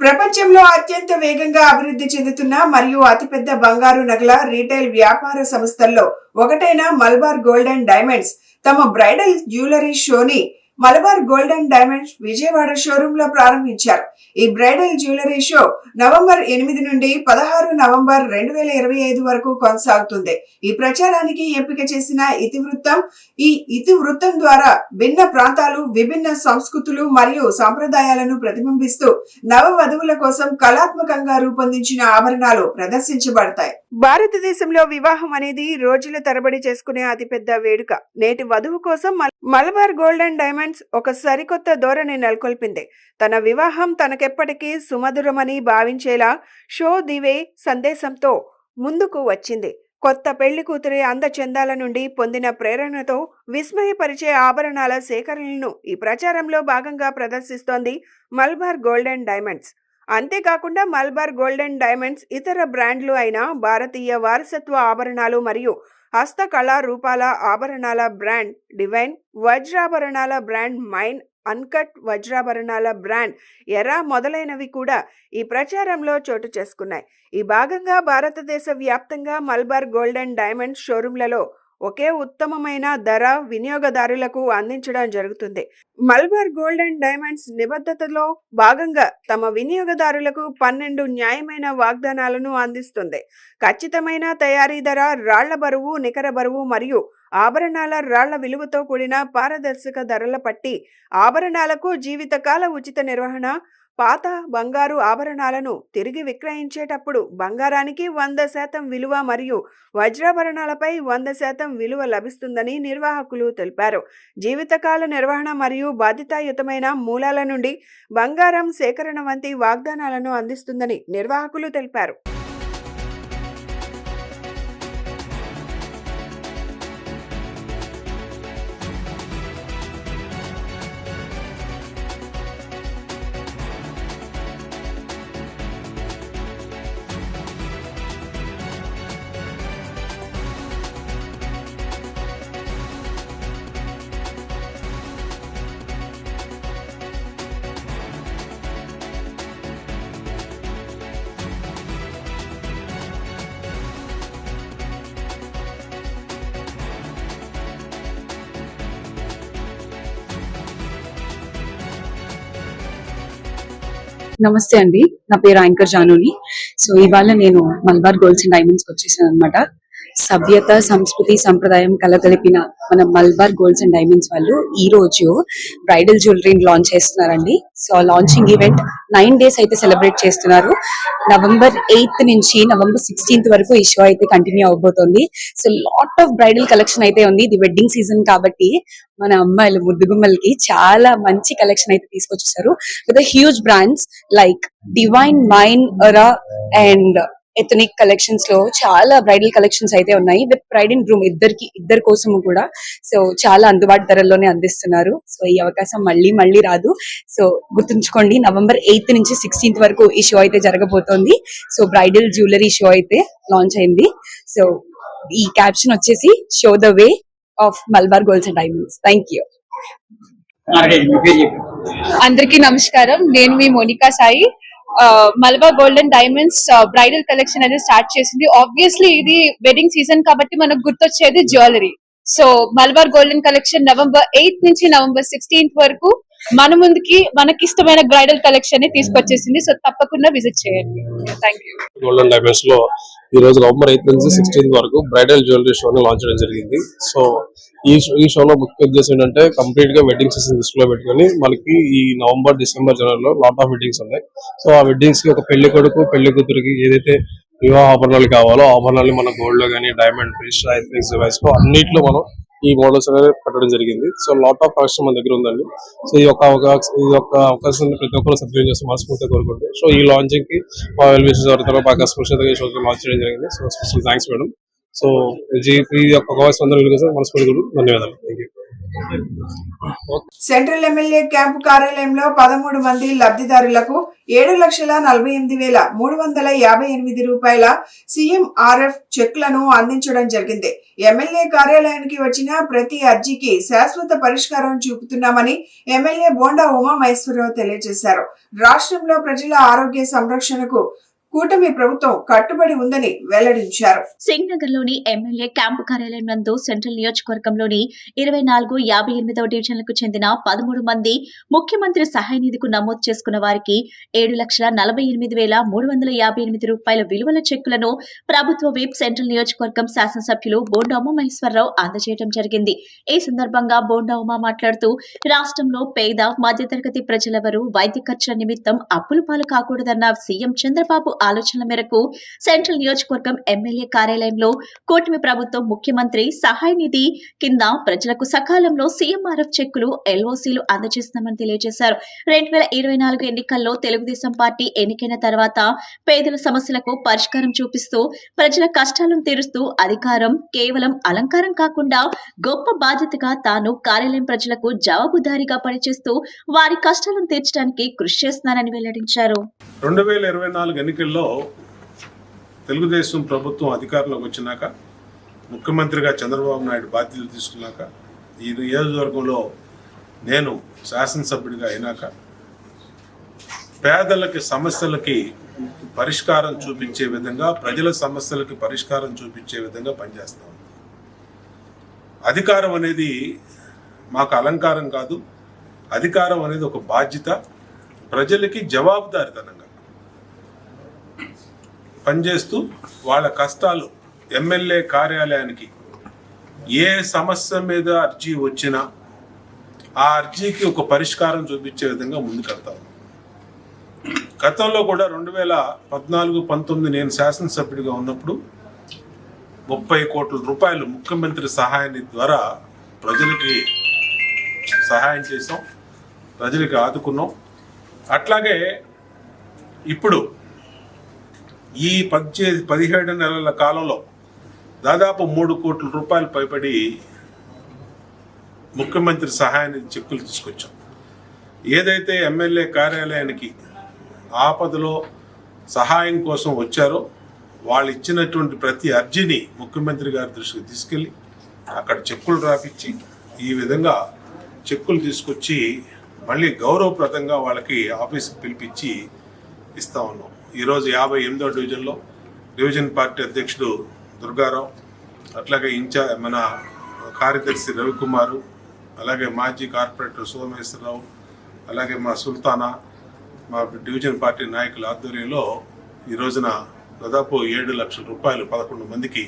ప్రపంచంలో అత్యంత వేగంగా అభివృద్ధి చెందుతున్న మరియు అతిపెద్ద బంగారు నగల రీటైల్ వ్యాపార సంస్థల్లో ఒకటైన మలబార్ గోల్డ్ అండ్ డైమండ్స్ తమ బ్రైడల్ జ్యువెలరీ షోని Malabar gold and diamonds Vijayawada showroom లో ప్రారంభించారు. ఈ బ్రైడల్ జ్యువెలరీ షో నవంబర్ 8 నుండి 16 నవంబర్ 2025 వరకు కొనసాగుతుంది. ఈ ప్రచారానికి ఎంపిక చేసిన ఈ ఇతివృత్తం ద్వారా భిన్న ప్రాంతాలు, విభిన్న సంస్కృతులు మరియు సాంప్రదాయాలను ప్రతిబింబిస్తూ నవ వధువుల కోసం కళాత్మకంగా రూపొందించిన ఆభరణాలు ప్రదర్శించబడతాయి. భారతదేశంలో వివాహం అనేది రోజుల తరబడి చేసుకునే అతిపెద్ద వేడుక. నేటి వధువు కోసం మలబార్ గోల్డ్ అండ్ డైమండ్స్ ఒక సరికొత్త ధోరణి నెలకొల్పింది. తన వివాహం తనకెప్పటికీ సుమధురమని భావించేలా షో దివే సందేశంతో ముందుకు వచ్చింది. కొత్త పెళ్లి కూతురి అందచందాల నుండి పొందిన ప్రేరణతో విస్మయపరిచే ఆభరణాల సేకరణలను ఈ ప్రచారంలో భాగంగా ప్రదర్శిస్తోంది మలబార్ గోల్డ్ అండ్ డైమండ్స్. అంతేకాకుండా మలబార్ గోల్డ్ అండ్ డైమండ్స్ ఇతర బ్రాండ్లు అయిన భారతీయ వారసత్వ ఆభరణాలు మరియు హస్తకళ రూపాల ఆభరణాల బ్రాండ్ డివైన్, వజ్రాభరణాల బ్రాండ్ మైన్, అన్కట్ వజ్రాభరణాల బ్రాండ్ ఎరా మొదలైనవి కూడా ఈ ప్రచారంలో చోటు చేసుకున్నాయి. ఈ భాగంగా భారతదేశ వ్యాప్తంగా మల్బార్ గోల్డ్ అండ్ డైమండ్స్ షోరూంలలో ఒకే ఉత్తమమైన ధర వినియోగదారులకు అందించడం జరుగుతుంది. మల్బార్ గోల్డ్ అండ్ డైమండ్స్ నిబద్ధతలో భాగంగా తమ వినియోగదారులకు 12 న్యాయమైన వాగ్దానాలను అందిస్తుంది. ఖచ్చితమైన తయారీ ధర, రాళ్ల బరువు, నికర బరువు మరియు ఆభరణాల రాళ్ల విలువతో కూడిన పారదర్శక ధరల పట్టి, ఆభరణాలకు జీవితకాల ఉచిత నిర్వహణ, పాత బంగారు ఆభరణాలను తిరిగి విక్రయించేటప్పుడు బంగారానికి 100% విలువ మరియు వజ్రాభరణాలపై 100% విలువ లభిస్తుందని నిర్వాహకులు తెలిపారు. జీవితకాల నిర్వహణ మరియు బాధ్యతాయుతమైన మూలాల నుండి బంగారం సేకరణ వంటి వాగ్దానాలను అందిస్తుందని నిర్వాహకులు తెలిపారు. నమస్తే అండి, నా పేరు యాంకర్ జానుని. సో ఇవాళ నేను మల్బార్ గోల్డ్స్ అండ్ డైమండ్స్ వచ్చేసాను అనమాట. సభ్యత, సంస్కృతి, సంప్రదాయం కలగలిపిన మన మల్బార్ గోల్డ్స్ అండ్ డైమండ్స్ వాళ్ళు ఈ రోజు బ్రైడల్ జ్యువెలరీని లాంచ్ చేస్తున్నారండి. సో లాంచింగ్ ఈవెంట్ 9 days అయితే సెలబ్రేట్ చేస్తున్నారు. November 8th నుంచి November 16th వరకు ఈ షో అయితే కంటిన్యూ అవబోతోంది. So lot of bridal collection అయితే ఉంది. ఇది వెడ్డింగ్ సీజన్ కాబట్టి మన అమ్మాయిలు ముద్దుగుమ్మలకి చాలా మంచి కలెక్షన్ అయితే తీసుకొచ్చేసారు. With huge brands like divine, mine, era and ethnic collections లో చాలా బ్రైడల్ కలెక్షన్స్ అయితే ఉన్నాయి. విత్ బ్రైడ్ అండ్ గ్రూమ్ ఇద్దరి కోసము కూడా సో చాలా అందుబాటు ధరల్లోనే అందిస్తున్నారు. సో ఈ అవకాశం మళ్ళీ రాదు. సో గుర్తుంచుకోండి, November 8th నుంచి 16th వరకు ఈ షో అయితే జరగబోతోంది. సో బ్రైడల్ జ్యువెలరీ షో అయితే లాంచ్ అయింది. సో ఈ క్యాప్షన్ వచ్చేసి show the way of Malabar golds and diamonds. Thank you. అందరికీ నమస్కారం, నేను మీ Monika Sai. Malabar gold and diamonds bridal collection అనేది స్టార్ట్ చేసింది. ఆబ్వియస్లీ ఇది వెడ్డింగ్ సీజన్ కాబట్టి మనకు గుర్తొచ్చేది jewellery. So Malabar golden collection November 8th నుంచి November 16th వరకు మన ముందుకి మనకి ఇష్టమైన బ్రైడల్ కలెక్షన్ ని తీసుకొచ్చేసింది. సో తప్పకుండా విజిట్ చేయండి. Thank you. గోల్డెన్ డైమండ్స్ లో ఈ రోజు November 8th నుంచి 16th వరకు బ్రైడల్ జ్యువెలరీ షోని లాంచ్ చేయడం జరిగింది. సో ఈ షోలో ముఖ్య ఉద్దేశం ఏంటంటే కంప్లీట్ గా వెడ్డింగ్ సీజన్ దృష్టిలో పెట్టుకుని మనకి ఈ November, December, January లో లాట్ ఆఫ్ వెడ్డింగ్స్ ఉన్నాయి. సో ఆ వెడ్డింగ్స్ కి ఒక పెళ్లి కొడుకు, పెళ్లి కూతురికి ఏదైతే వివాహ ఆభరణాలు కావాలో ఆభరణాలు మన గోల్డ్ లో కానీ, డైమండ్, ఫిష్, డివైస్ లో అన్నిట్లో మనం ఈ మోడల్స్ అనేది పెట్టడం జరిగింది. సో లాట్ ఆఫ్ కలెక్షన్ మన దగ్గర ఉందండి. సో ఈ యొక్క అవకాశం ప్రతి ఒక్కరు సద్వినియోగం చేస్తే మనస్ఫూర్తిగా కోరుకుంటే. సో ఈ లాంచింగ్ కి మా వెల్విషెస్ ఎవరితో బాగా స్పెషల్గా లాంచ్ చేయడం జరిగింది. So special thanks madam. So ఈ యొక్క అవకాశం అందరూ మనస్ఫూర్తిగా ధన్యవాదాలు. Thank you. Central MLA camp కార్యాలయంలో 13 మంది లబ్ధిదారులకు 7,48,358 రూపాయల CMRF చెక్లను అందించడం జరిగింది. ఎమ్మెల్యే కార్యాలయానికి వచ్చిన ప్రతి అర్జీకి శాశ్వత పరిష్కారం చూపుతున్నామని ఎమ్మెల్యే బోండా ఉమామహేశ్వరరావు తెలియజేశారు. రాష్ట్రంలో ప్రజల ఆరోగ్య సంరక్షణకు కూటమి ప్రభుత్వం కట్టుబడి ఉందని వెల్లడించారు. సింగ్నగర్ లోని ఎమ్మెల్యే క్యాంపు కార్యాలయం నందు సెంట్రల్ నియోజకవర్గంలోని 24, 58వ డివిజన్లకు చెందిన 13 మంది ముఖ్యమంత్రి సహాయ నిధికు నమోదు చేసుకున్న వారికి 7,48,358 రూపాయల విలువల చెక్కులను ప్రభుత్వ విప్ సెంట్రల్ నియోజకవర్గం శాసనసభ్యులు బోండా ఉమామహేశ్వరరావు అందజేయడం జరిగింది. ఈ సందర్భంగా బోండా ఉమా మాట్లాడుతూ రాష్ట్రంలో పేద, మధ్యతరగతి ప్రజలెవరూ వైద్య ఖర్చుల నిమిత్తం అప్పుల పాలు కాకూడదన్న సీఎం చంద్రబాబు ఆలోచనల మేరకు సెంట్రల్ నియోజకవర్గం ఎమ్మెల్యే కార్యాలయంలో కూటమి ప్రభుత్వం ముఖ్యమంత్రి సహాయ నిధి కింద ప్రజలకు సకాలంలో CMRF చెక్కులు, LOCలు అందజేస్తున్నామని తెలియజేశారు. 2024 ఎన్నికల్లో తెలుగుదేశం పార్టీ ఎన్నికైన తర్వాత పేదల సమస్యలకు పరిష్కారం చూపిస్తూ ప్రజల కష్టాలను తీరుస్తూ అధికారం కేవలం అలంకారం కాకుండా గొప్ప బాధ్యతగా తాను కార్యాలయం ప్రజలకు జవాబుదారీగా పనిచేస్తూ వారి కష్టాలను తీర్చడానికి కృషి చేస్తున్నానని వెల్లడించారు. 2024 ఎన్నికల్లో తెలుగుదేశం ప్రభుత్వం అధికారంలోకి వచ్చినాక ముఖ్యమంత్రిగా చంద్రబాబు నాయుడు బాధ్యతలు తీసుకున్నాక ఈ నియోజకవర్గంలో నేను శాసనసభ్యుడిగా అయినాక పేదలకి సమస్యలకి పరిష్కారం చూపించే విధంగా, ప్రజల సమస్యలకి పరిష్కారం చూపించే విధంగా పనిచేస్తాం. అధికారం అనేది మాకు అలంకారం కాదు, అధికారం అనేది ఒక బాధ్యత. ప్రజలకి జవాబుదారితనంగా పనిచేస్తూ వాళ్ళ కష్టాలు ఎమ్మెల్యే కార్యాలయానికి ఏ సమస్య మీద అర్జీ వచ్చినా ఆ అర్జీకి ఒక పరిష్కారం చూపించే విధంగా ముందుకెళ్తాం. గతంలో కూడా 2014-19 నేను శాసనసభ్యుడిగా ఉన్నప్పుడు 30 కోట్ల రూపాయలు ముఖ్యమంత్రి సహాయ నిధి ద్వారా ప్రజలకి సహాయం చేసాం, ప్రజలకి ఆదుకున్నాం. అట్లాగే ఇప్పుడు ఈ 17 నెలల కాలంలో దాదాపు 3 కోట్ల రూపాయలు పైబడి ముఖ్యమంత్రి సహాయ నిధి చెక్కులు తీసుకొచ్చాం. ఏదైతే ఎమ్మెల్యే కార్యాలయానికి ఆపదలో సహాయం కోసం వచ్చారో వాళ్ళు ఇచ్చినటువంటి ప్రతి అర్జీని ముఖ్యమంత్రి గారి దృష్టికి తీసుకెళ్ళి అక్కడ చెక్కులు రాపిచ్చి ఈ విధంగా చెక్కులు తీసుకొచ్చి మళ్ళీ గౌరవప్రదంగా వాళ్ళకి ఆఫీస్కి పిలిపించి ఇస్తా ఉన్నాం. ఈరోజు 58వ డివిజన్లో డివిజన్ పార్టీ అధ్యక్షుడు దుర్గారావు, అట్లాగే మన కార్యదర్శి రవికుమారు, అలాగే మాజీ కార్పొరేటర్ సోమేశ్వరరావు, అలాగే మా సుల్తానా, మా డివిజన్ పార్టీ నాయకుల ఆధ్వర్యంలో ఈ రోజున దాదాపు 7 లక్షల రూపాయలు 11 మందికి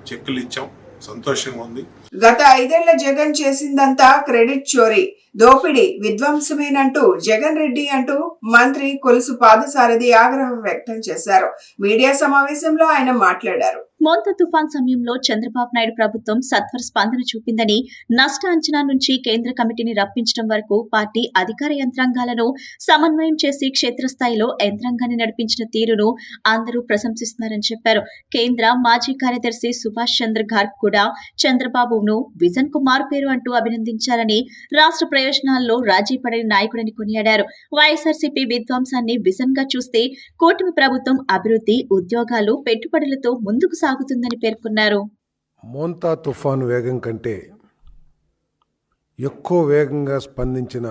చెక్కులు ఇచ్చాం. సంతోషంగా ఉంది. గత 5 ఏళ్ల జగన్ చేసిందంతా క్రెడిట్ చోరీ, దోపిడీ, విధ్వంసమేనంటూ జగన్ రెడ్డి అంటూ మంత్రి కొలుసు పాదసారథి ఆగ్రహం వ్యక్తం చేశారు. మీడియా సమావేశంలో ఆయన మాట్లాడారు. మోంతా తుఫాన్ సమయంలో చంద్రబాబు నాయుడు ప్రభుత్వం సత్వర స్పందన చూపిందని, నష్ట అంచనా నుంచి కేంద్ర కమిటీని రప్పించడం వరకు పార్టీ అధికార యంత్రాంగాలను సమన్వయం చేసి క్షేత్రస్థాయిలో యంత్రాంగాన్ని నడిపించిన తీరును అందరూ ప్రశంసిస్తున్నారని చెప్పారు. కేంద్ర మాజీ కార్యదర్శి సుభాష్ చంద్ర గార్గ్ కూడా చంద్రబాబును విజన్ కు మారుపేరు అంటూ అభినందించారని, రాష్ట్ర ప్రయోజనాల్లో రాజీ పడని నాయకుడని కొనియాడారు. వైఎస్ఆర్సీపీ విధ్వంసాన్ని విజన్ గా చూస్తే కూటమి ప్రభుత్వం అభివృద్ధి, ఉద్యోగాలు, పెట్టుబడులతో ముందుకు సాగుతుందని పేర్కొన్నారు. మోంతా తుఫాను వేగం కంటే ఎక్కువ వేగంగా స్పందించిన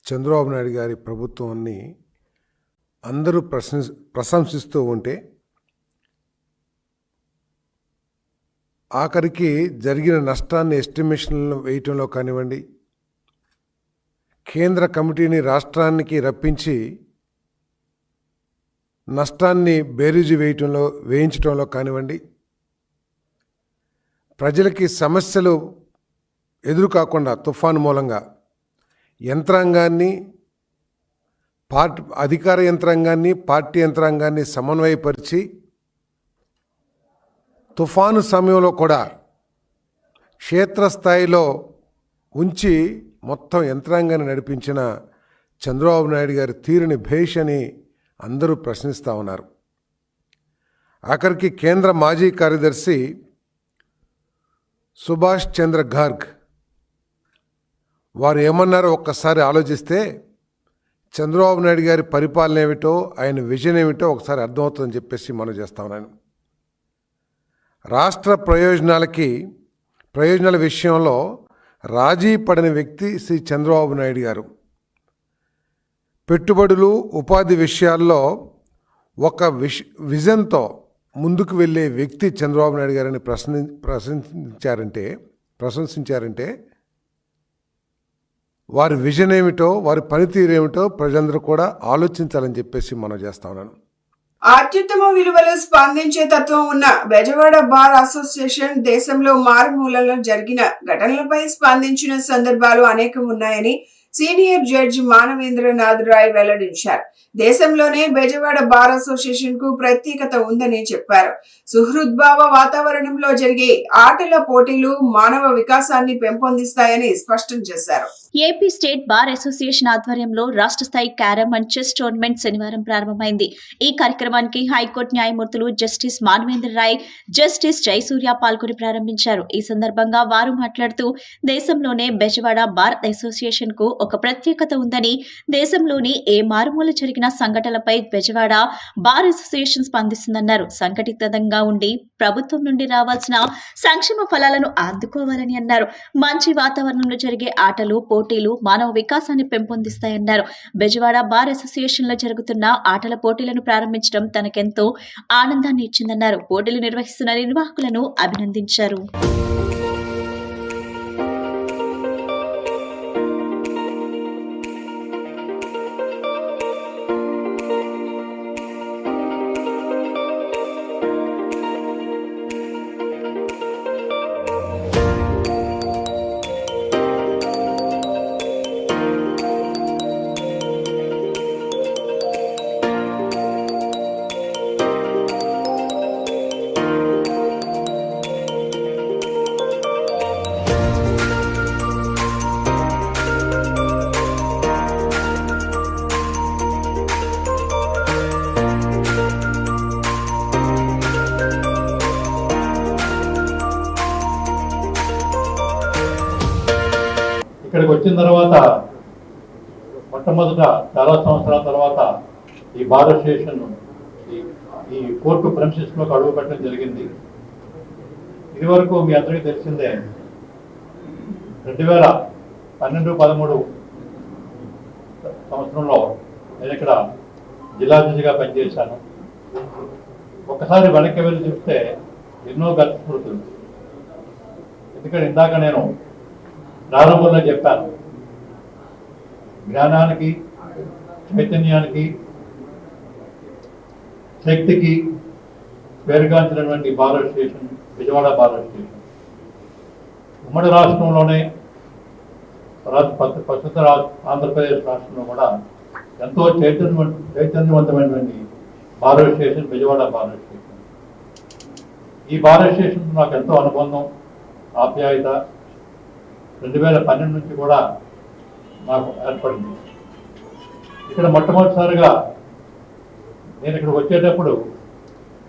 చంద్రబాబు నాయుడు గారి ప్రభుత్వాన్ని అందరూ ప్రశంసిస్తూ ఉంటే, ఆఖరికి జరిగిన నష్టాన్ని ఎస్టిమేషన్లు వేయటంలో కానివ్వండి, కేంద్ర కమిటీని రాష్ట్రానికి రప్పించి నష్టాన్ని బేరీజు వేయించడంలో కానివ్వండి, ప్రజలకి సమస్యలు ఎదురు కాకుండా తుఫాను మూలంగా యంత్రాంగాన్ని, అధికార యంత్రాంగాన్ని, పార్టీ యంత్రాంగాన్ని సమన్వయపరిచి తుఫాను సమయంలో కూడా క్షేత్రస్థాయిలో ఉంచి మొత్తం యంత్రాంగాన్ని నడిపించిన చంద్రబాబు నాయుడు గారి తీరుని భేష్ అని అందరూ ప్రశ్నిస్తూ ఉన్నారు. ఆఖరికి కేంద్ర మాజీ కార్యదర్శి సుభాష్ చంద్ర గార్గ్ వారు ఏమన్నారో ఒక్కసారి ఆలోచిస్తే చంద్రబాబు నాయుడు గారి పరిపాలన ఏమిటో, ఆయన విజన్ ఏమిటో ఒకసారి అర్థమవుతుందని చెప్పేసి మనం చేస్తా ఉన్నాను. రాష్ట్ర ప్రయోజనాల విషయంలో రాజీ పడని వ్యక్తి శ్రీ చంద్రబాబు నాయుడు గారు. పెట్టుబడులు, ఉపాధి విషయాల్లో ఒక విజన్తో ముందుకు వెళ్ళే వ్యక్తి చంద్రబాబు నాయుడు గారిని ప్రశంసించారంటే వారి విజన్ ఏమిటో, వారి పనితీరు ఏమిటో ప్రజలందరూ కూడా ఆలోచించాలని చెప్పేసి మనం చేస్తా ఉన్నాను. అత్యుత్తమ విలువలు స్పందించే తత్వం ఉన్న బెజవాడ బార్ అసోసియేషన్ దేశంలో మారుమూలలో జరిగిన ఘటనలపై స్పందించిన సందర్భాలు అనేకం ఉన్నాయని సీనియర్ జడ్జి మానవేంద్రనాథ్ రాయ్ వెల్లడించారు. దేశంలోనే బెజవాడ బార్ అసోసియేషన్ కు ప్రత్యేకత ఉందని చెప్పారు. సుహృద్భావ వాతావరణంలో జరిగే ఆటల పోటీలు మానవ వికాసాన్ని పెంపొందిస్తాయని స్పష్టం చేశారు. ఏపీ స్టేట్ బార్ అసోసియేషన్ ఆధ్వర్యంలో రాష్ట్ర స్థాయి క్యారమ్ అండ్ చెస్ టోర్నమెంట్ శనివారం ప్రారంభమైంది. ఈ కార్యక్రమానికి హైకోర్టు న్యాయమూర్తులు జస్టిస్ మానవేంద్ర రాయ్, జస్టిస్ జయసూర్య పాల్గొని ప్రారంభించారు. ఈ సందర్భంగా వారు మాట్లాడుతూ దేశంలోనే బెజవాడ బార్ అసోసియేషన్ కు ఒక ప్రత్యేకత ఉందని, దేశంలోని ఏ మారుమూల జరిగిన సంఘటనలపై బెజవాడ బార్ అసోసియేషన్ స్పందిస్తుందన్నారు. సంఘటితంగా ఉండి ప్రభుత్వం నుండి రావాల్సిన సంక్షేమ ఫలాలను అందుకోవాలని అన్నారు. మంచి వాతావరణంలో జరిగే ఆటలు, పోటీలు మానవ వికాసాన్ని పెంపొందిస్తాయన్నారు. బెజవాడ బార్ అసోసియేషన్ లో జరుగుతున్న ఆటల పోటీలను ప్రారంభించడం తనకెంతో ఆనందాన్ని ఇచ్చిందన్నారు. పోటీలు నిర్వహిస్తున్న నిర్వాహకులను అభినందించారు. ఇక్కడికి వచ్చిన తర్వాత మొట్టమొదట చాలా సంవత్సరాల తర్వాత ఈ బార్ అసోసియేషన్ ఈ కోర్టు ప్రెమిసెస్లోకి అడుగు పెట్టడం జరిగింది. ఇది వరకు మీ అందరికీ తెలిసిందే, 2012-13 సంవత్సరంలో నేను ఇక్కడ జిల్లా జడ్జిగా పనిచేశాను. ఒక్కసారి వెనక్కి వెళ్ళి చూస్తే ఎన్నో గత స్మృతులు. ఎందుకంటే ఇందాక నేను ప్రారంభంలో చెప్పాను, జ్ఞానానికి, చైతన్యానికి, శక్తికి పేరుగాంచినటువంటి bar association Vijayawada bar association ఉమ్మడి రాష్ట్రంలోనే ప్రస్తుత ఆంధ్రప్రదేశ్ రాష్ట్రంలో కూడా ఎంతో చైతన్యవంతమైనటువంటి bar association Vijayawada bar association. ఈ బార్ అసోసియేషన్ నాకు ఎంతో అనుబంధం, ఆప్యాయత 2012 నుంచి కూడా నాకు ఏర్పడింది. ఇక్కడ మొట్టమొదటిసారిగా నేను ఇక్కడికి వచ్చేటప్పుడు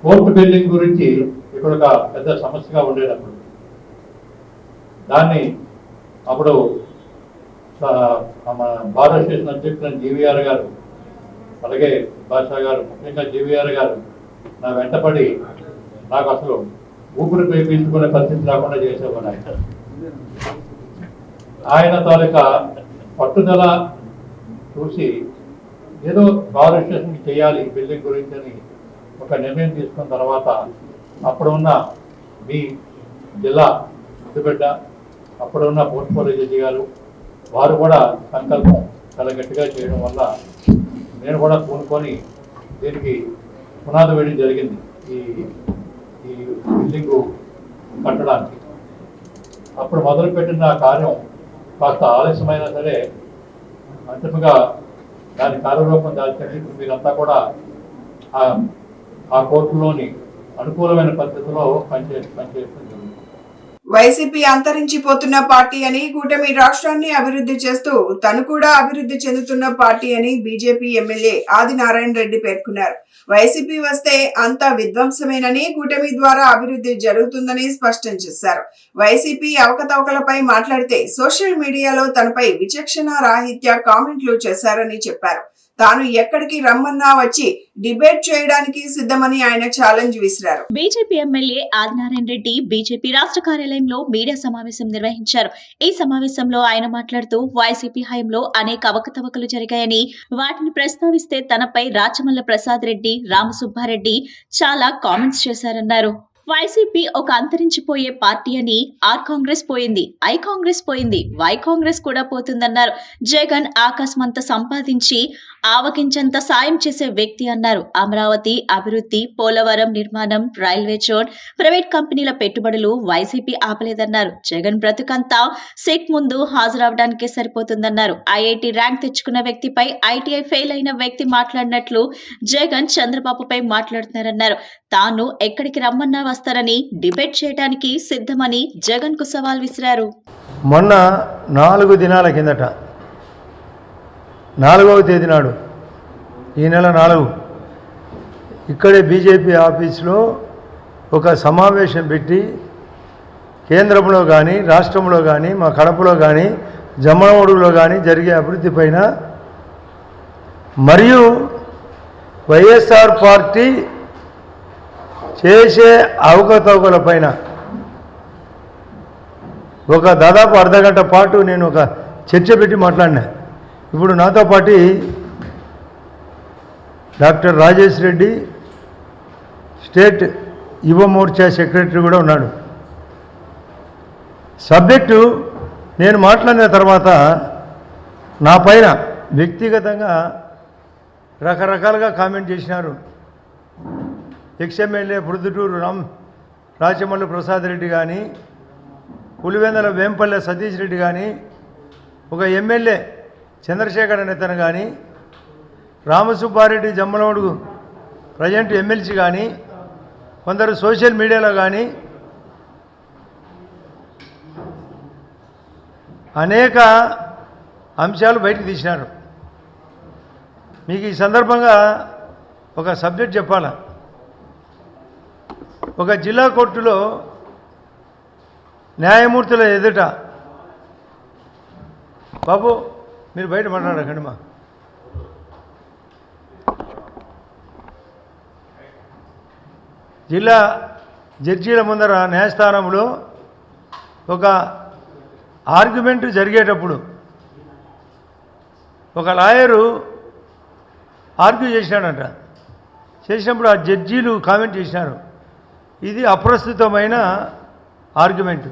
కోర్టు బిల్డింగ్ గురించి ఇక్కడ ఒక పెద్ద సమస్యగా ఉండేటప్పుడు దాన్ని అప్పుడు మన బార్ అసోసియేషన్ అధ్యక్షులు జీవీఆర్ గారు, అలాగే బాషా గారు, ముఖ్యంగా జీవీఆర్ గారు నా వెంటపడి నాకు అసలు ఊపిరి పీల్చుకునే పరిస్థితి రాకుండా చేసేవాడు. ఆయన తాలూకా పట్టుదల చూసి ఏదో బార్ అసోసియేషన్ చేయాలి బిల్డింగ్ గురించి అని ఒక నిర్ణయం తీసుకున్న తర్వాత అప్పుడున్న మీ జిల్లా ముద్దుబిడ్డ, అప్పుడున్న పోర్ట్ఫోలియో జడ్జి గారు వారు కూడా సంకల్పం చాలా గట్టిగా చేయడం వల్ల నేను కూడా పూనుకొని దీనికి పునాది వేయడం జరిగింది ఈ బిల్డింగు కట్టడానికి. అప్పుడు మొదలుపెట్టిన కార్యం కాస్త ఆలస్యమైనా సరే అంతిమంగా దాని కార్యరూపం దాల్చింది. మీరంతా కూడా ఆ కోర్టులోని అనుకూలమైన పద్ధతిలో పనిచేయడం జరుగుతుంది. వైసీపీ అంతరించిపోతున్న పార్టీ అని, కూటమి రాష్ట్రాన్ని అభివృద్ధి చేస్తూ తను కూడా అభివృద్ధి చెందుతున్న పార్టీ అని బీజేపీ ఎమ్మెల్యే ఆదినారాయణ రెడ్డి పేర్కొన్నారు. వైసీపీ వస్తే అంతా విధ్వంసమేనని, కూటమి ద్వారా అభివృద్ధి జరుగుతుందని స్పష్టం చేశారు. వైసీపీ అవకతవకలపై మాట్లాడితే సోషల్ మీడియాలో తనపై విచక్షణ రాహిత్య కామెంట్లు చేశారని చెప్పారు. తాను ఎక్కడికి రమ్మన్నా వచ్చి డిబేట్ చేయడానికి సిద్ధమని ఆయన ఛాలెంజ్ విసిరారు. BJP MLA Adinarayana Reddy BJP రాష్ట్ర కార్యాలయంలో మీడియా సమావేశం నిర్వహించారు. ఈ సమావేశంలో ఆయన మాట్లాడుతూ వైసీపీ హయాంలో అనేక అవకతవకలు జరిగాయని, వాటిని ప్రస్తావిస్తే తనపై రాచమల్ల ప్రసాద్ రెడ్డి, రామసుబ్బారెడ్డి చాలా కామెంట్స్ చేశారన్నారు. వైసీపీ ఒక అంతరించిపోయే పార్టీ అని, ఆర్ కాంగ్రెస్ పోయింది, ఐ కాంగ్రెస్ పోయింది, వై కాంగ్రెస్ కూడా పోతుందన్నారు. జగన్ ఆకాశమంత సంపాదించి ఆవకించంత సాయం చేసే వ్యక్తి అన్నారు. అమరావతి అభివృద్ధి, పోలవరం నిర్మాణం, రైల్వే జోన్, ప్రైవేట్ కంపెనీల పెట్టుబడులు వైసీపీ ఆపలేదన్నారు. జగన్ బ్రతుకంతా సిట్ ముందు హాజరవడానికే సరిపోతుందన్నారు. ఐఐటి ర్యాంక్ తెచ్చుకున్న వ్యక్తిపై ఐటీఐ ఫెయిల్ అయిన వ్యక్తి మాట్లాడినట్లు జగన్ చంద్రబాబుపై మాట్లాడుతున్నారన్నారు. తాను ఎక్కడికి రమ్మన్నా వస్తారని, డిబేట్ చేయడానికి సిద్ధమని జగన్ కు సవాల్ విసిరారు. మొన్న 4 దినాల కిందట 4వ తేదీ నాడు, ఈ నెల 4 ఇక్కడే బీజేపీ ఆఫీస్లో ఒక సమావేశం పెట్టి కేంద్రంలో కానీ రాష్ట్రంలో కానీ మా కడపలో కానీ జమ్మలమడుగులో కానీ జరిగే అభివృద్ధి పైన మరియు వైఎస్ఆర్ పార్టీ చేసే అవకతవకల పైన ఒక దాదాపు అర్ధగంట పాటు నేను ఒక చర్చ పెట్టి మాట్లాడినా. ఇప్పుడు నాతో పాటు డాక్టర్ రాజేష్ రెడ్డి స్టేట్ యువ మోర్చా సెక్రటరీ కూడా ఉన్నాడు. సబ్జెక్టు నేను మాట్లాడిన తర్వాత నా పైన వ్యక్తిగతంగా రకరకాలుగా కామెంట్ చేసినారు. ఎక్స్ఎమ్మెల్యే ప్రొద్దుటూరు రాచమల్లు ప్రసాద్ రెడ్డి కానీ, పులివెందుల వేంపల్లె సతీష్ రెడ్డి కానీ, ఒక ఎమ్మెల్యే చంద్రశేఖర్ నేతను కానీ, రామసుబ్బారెడ్డి జమ్మలమడుగు ప్రజెంట్ ఎమ్మెల్సీ కానీ, కొందరు సోషల్ మీడియాలో కానీ అనేక అంశాలు బయటకు తీసినారు. మీకు ఈ సందర్భంగా ఒక సబ్జెక్ట్ చెప్పాలా. ఒక జిల్లా కోర్టులో న్యాయమూర్తుల ఎదుట, బాబు మీరు బయట మాట్లాడకండి మా, జిల్లా జడ్జీల ముందర న్యాయస్థానంలో ఒక ఆర్గ్యుమెంట్ జరిగేటప్పుడు ఒక లాయరు ఆర్గ్యూ చేసినాడంట. చేసినప్పుడు ఆ జడ్జీలు కామెంట్ చేసినారు, ఇది అప్రస్తుతమైన ఆర్గ్యుమెంట్,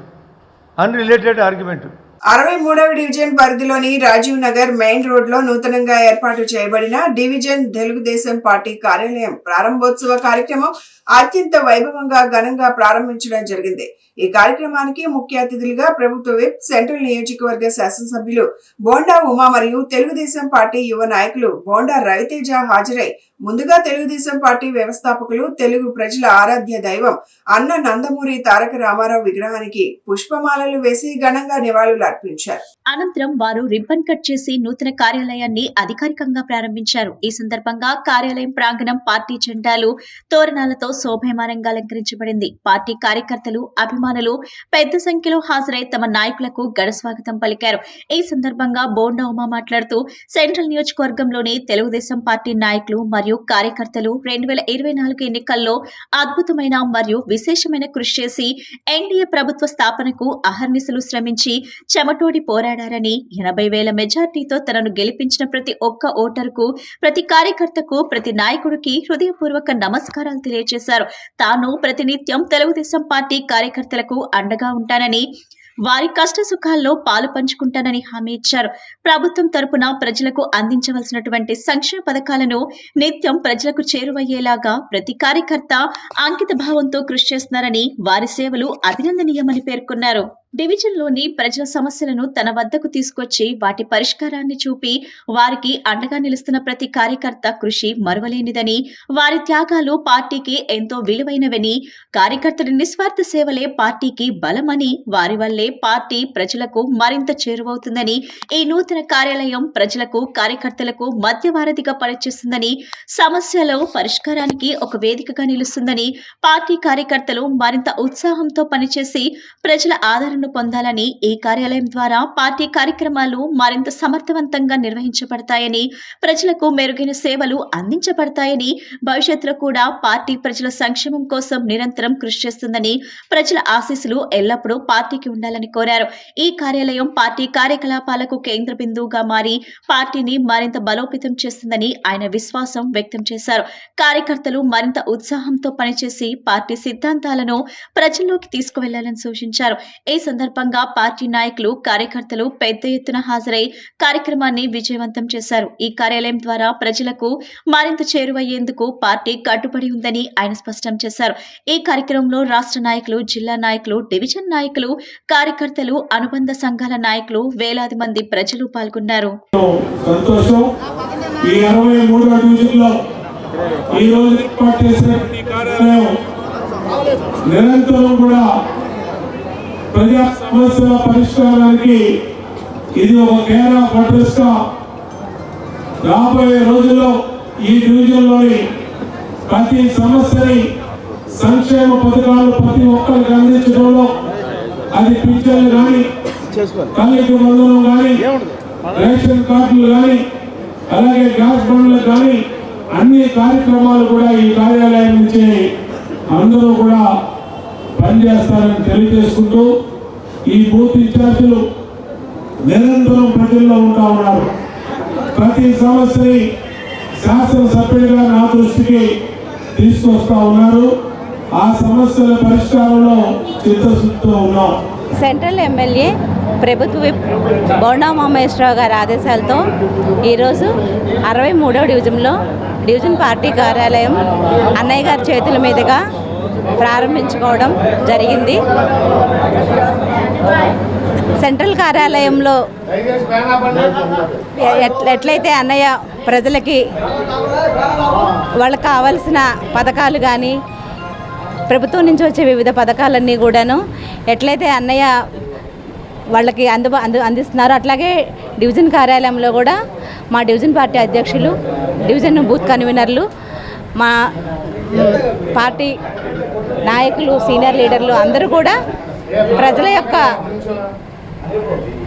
అన్రిలేటెడ్ ఆర్గ్యుమెంట్. 63వ డివిజన్ పరిధిలోని రాజీవ్ నగర్ మెయిన్ రోడ్ లో నూతనంగా ఏర్పాటు చేయబడిన డివిజన్ తెలుగుదేశం పార్టీ కార్యాలయం ప్రారంభోత్సవ కార్యక్రమం అత్యంత వైభవంగా ఘనంగా ప్రారంభించడం జరిగింది. ఈ కార్యక్రమానికి ముఖ్య అతిథులుగా ప్రభుత్వ విప్, సెంట్రల్ నియోజకవర్గ శాసనసభ్యులు బోండా ఉమా మరియు తెలుగుదేశం పార్టీ యువ నాయకులు బోండా రవితేజ హాజరై ముందుగా తెలుగుదేశం పార్టీ వ్యవస్థాపకులు, తెలుగు ప్రజల ఆరాధ్య దైవం అన్న నందమూరి తారక రామారావు విగ్రహానికి పుష్పమాలలు వేసి ఘనంగా నివాళులు అర్పించారు. అనంతరం వారు రిబ్బన్ కట్ చేసి నూతన కార్యాలయాన్ని అధికారికంగా ప్రారంభించారు. ఈ సందర్భంగా కార్యాలయం ప్రాంగణం పార్టీ జెండాలు, తోరణాలతో శోభయమానంగా అలంకరించబడింది. పార్టీ కార్యకర్తలు, అభిమానులు పెద్ద సంఖ్యలో హాజరై తమ నాయకులకు ఘన స్వాగతం పలికారు. ఈ సందర్భంగా బోండా ఉమా మాట్లాడుతూ సెంట్రల్ నియోజకవర్గంలోని తెలుగుదేశం పార్టీ నాయకులు మరియు కార్యకర్తలు 2024 ఎన్నికల్లో అద్భుతమైన మరియు విశేషమైన కృషి చేసి ఎన్డీఏ ప్రభుత్వ స్థాపనకు అహర్నిశలు శ్రమించి చెమటోడి పోరాడారని, 80,000 మెజార్టీతో తనను గెలిపించిన ప్రతి ఒక్క ఓటరుకు, ప్రతి కార్యకర్తకు, ప్రతి నాయకుడికి హృదయపూర్వక నమస్కారాలు తెలియజేశారు. తాను ప్రతినిత్యం తెలుగుదేశం పార్టీ కార్యకర్తలకు అండగా ఉంటానని, వారి కష్ట సుఖాల్లో పాలు పంచుకుంటానని హామీ ఇచ్చారు. ప్రభుత్వం తరపున ప్రజలకు అందించవలసినటువంటి సంక్షేమ పథకాలను నిత్యం ప్రజలకు చేరువయ్యేలాగా ప్రతి కార్యకర్త అంకిత భావంతో కృషి చేస్తున్నారని, వారి సేవలు అభినందనీయమని పేర్కొన్నారు. డివిజన్లోని ప్రజల సమస్యలను తన వద్దకు తీసుకొచ్చి వాటి పరిష్కారాన్ని చూపి వారికి అండగా నిలుస్తున్న ప్రతి కార్యకర్త కృషి మరువలేనిదని, వారి త్యాగాలు పార్టీకి ఎంతో విలువైనవని, కార్యకర్తల నిస్వార్థ సేవలే పార్టీకి బలమని, వారి వల్లే పార్టీ ప్రజలకు మరింత చేరువవుతుందని, ఈ నూతన కార్యాలయం ప్రజలకు, కార్యకర్తలకు మధ్యవారధిగా పనిచేస్తుందని, సమస్యల పరిష్కారానికి ఒక వేదికగా నిలుస్తుందని, పార్టీ కార్యకర్తలు మరింత ఉత్సాహంతో పనిచేసి ప్రజల ఆదరణ పొందాలని, ఈ కార్యాలయం ద్వారా పార్టీ కార్యక్రమాలు మరింత సమర్థవంతంగా నిర్వహించబడతాయని, ప్రజలకు మెరుగైన సేవలు అందించబడతాయని, భవిష్యత్తులో కూడా పార్టీ ప్రజల సంక్షేమం కోసం నిరంతరం కృషి చేస్తుందని, ప్రజల ఆశీస్సులు ఎల్లప్పుడూ పార్టీకి ఉండాలని కోరారు. ఈ కార్యాలయం పార్టీ కార్యకలాపాలకు కేంద్ర బిందువుగా మారి పార్టీని మరింత బలోపేతం చేస్తుందని ఆయన విశ్వాసం వ్యక్తం చేశారు. కార్యకర్తలు మరింత ఉత్సాహంతో పనిచేసి పార్టీ సిద్ధాంతాలను ప్రజల్లోకి తీసుకువెళ్లాలని సూచించారు. ఈ సందర్భంగా పార్టీ నాయకులు, కార్యకర్తలు పెద్ద ఎత్తున హాజరై కార్యక్రమాన్ని విజయవంతం చేశారు. ఈ కార్యాలయం ద్వారా ప్రజలకు మరింత చేరువయ్యేందుకు పార్టీ కట్టుబడి ఉందని ఆయన స్పష్టం చేశారు. ఈ కార్యక్రమంలో రాష్ట్ర నాయకులు, జిల్లా నాయకులు, డివిజన్ నాయకులు, కార్యకర్తలు, అనుబంధ సంఘాల నాయకులు, వేలాది మంది ప్రజలు పాల్గొన్నారు. నిరంతరం కూడా ప్రజా సమస్యల పరిష్కారానికి ఇది ఒక కేర్ ఆఫ్ అడ్రస్ గా రాబోయే రోజుల్లో ఈ డివిజన్లోని ప్రతి సమస్యని, సంక్షేమ పథకాలు ప్రతి ఒక్కరికి అందించడంలో, అది పింఛన్లు కానీ, తల్లికి వందనం కానీ, రేషన్ కార్డులు కానీ, అలాగే గ్యాస్ బండ్లు కానీ అన్ని కార్యక్రమాలు కూడా ఈ కార్యాలయం నుంచి అందరూ కూడా పనిచేస్తారని తెలియజేసుకుంటూ ఈ బూత్ ఇన్ఛార్జీలు నిరంతరం ప్రజల్లో ఉంటా ఉన్నారు. ప్రతి సమస్యని శాసనసభ్యుడిగా నా దృష్టికి తీసుకొస్తా ఉన్నారు. ఆ సమస్యల పరిష్కారంలో చిత్తశుద్ధితో ఉన్నాం. సెంట్రల్ ఎమ్మెల్యే ప్రభుత్వ విప్ బోండా ఉమామహేశ్వరరావు గారి ఆదేశాలతో ఈరోజు 63వ డివిజన్లో డివిజన్ పార్టీ కార్యాలయం అన్నయ్య గారి చేతుల మీదుగా ప్రారంభించుకోవడం జరిగింది. సెంట్రల్ కార్యాలయంలో ఎట్లయితే అన్నయ్య ప్రజలకి వాళ్ళకి కావాల్సిన పథకాలు కానీ ప్రభుత్వం నుంచి వచ్చే వివిధ పథకాలన్నీ కూడాను ఎట్లయితే అన్నయ్య వాళ్ళకి అందిస్తున్నారు, అట్లాగే డివిజన్ కార్యాలయంలో కూడా మా డివిజన్ పార్టీ అధ్యక్షులు, డివిజన్ బూత్ కన్వీనర్లు, మా పార్టీ నాయకులు, సీనియర్ లీడర్లు అందరూ కూడా ప్రజల యొక్క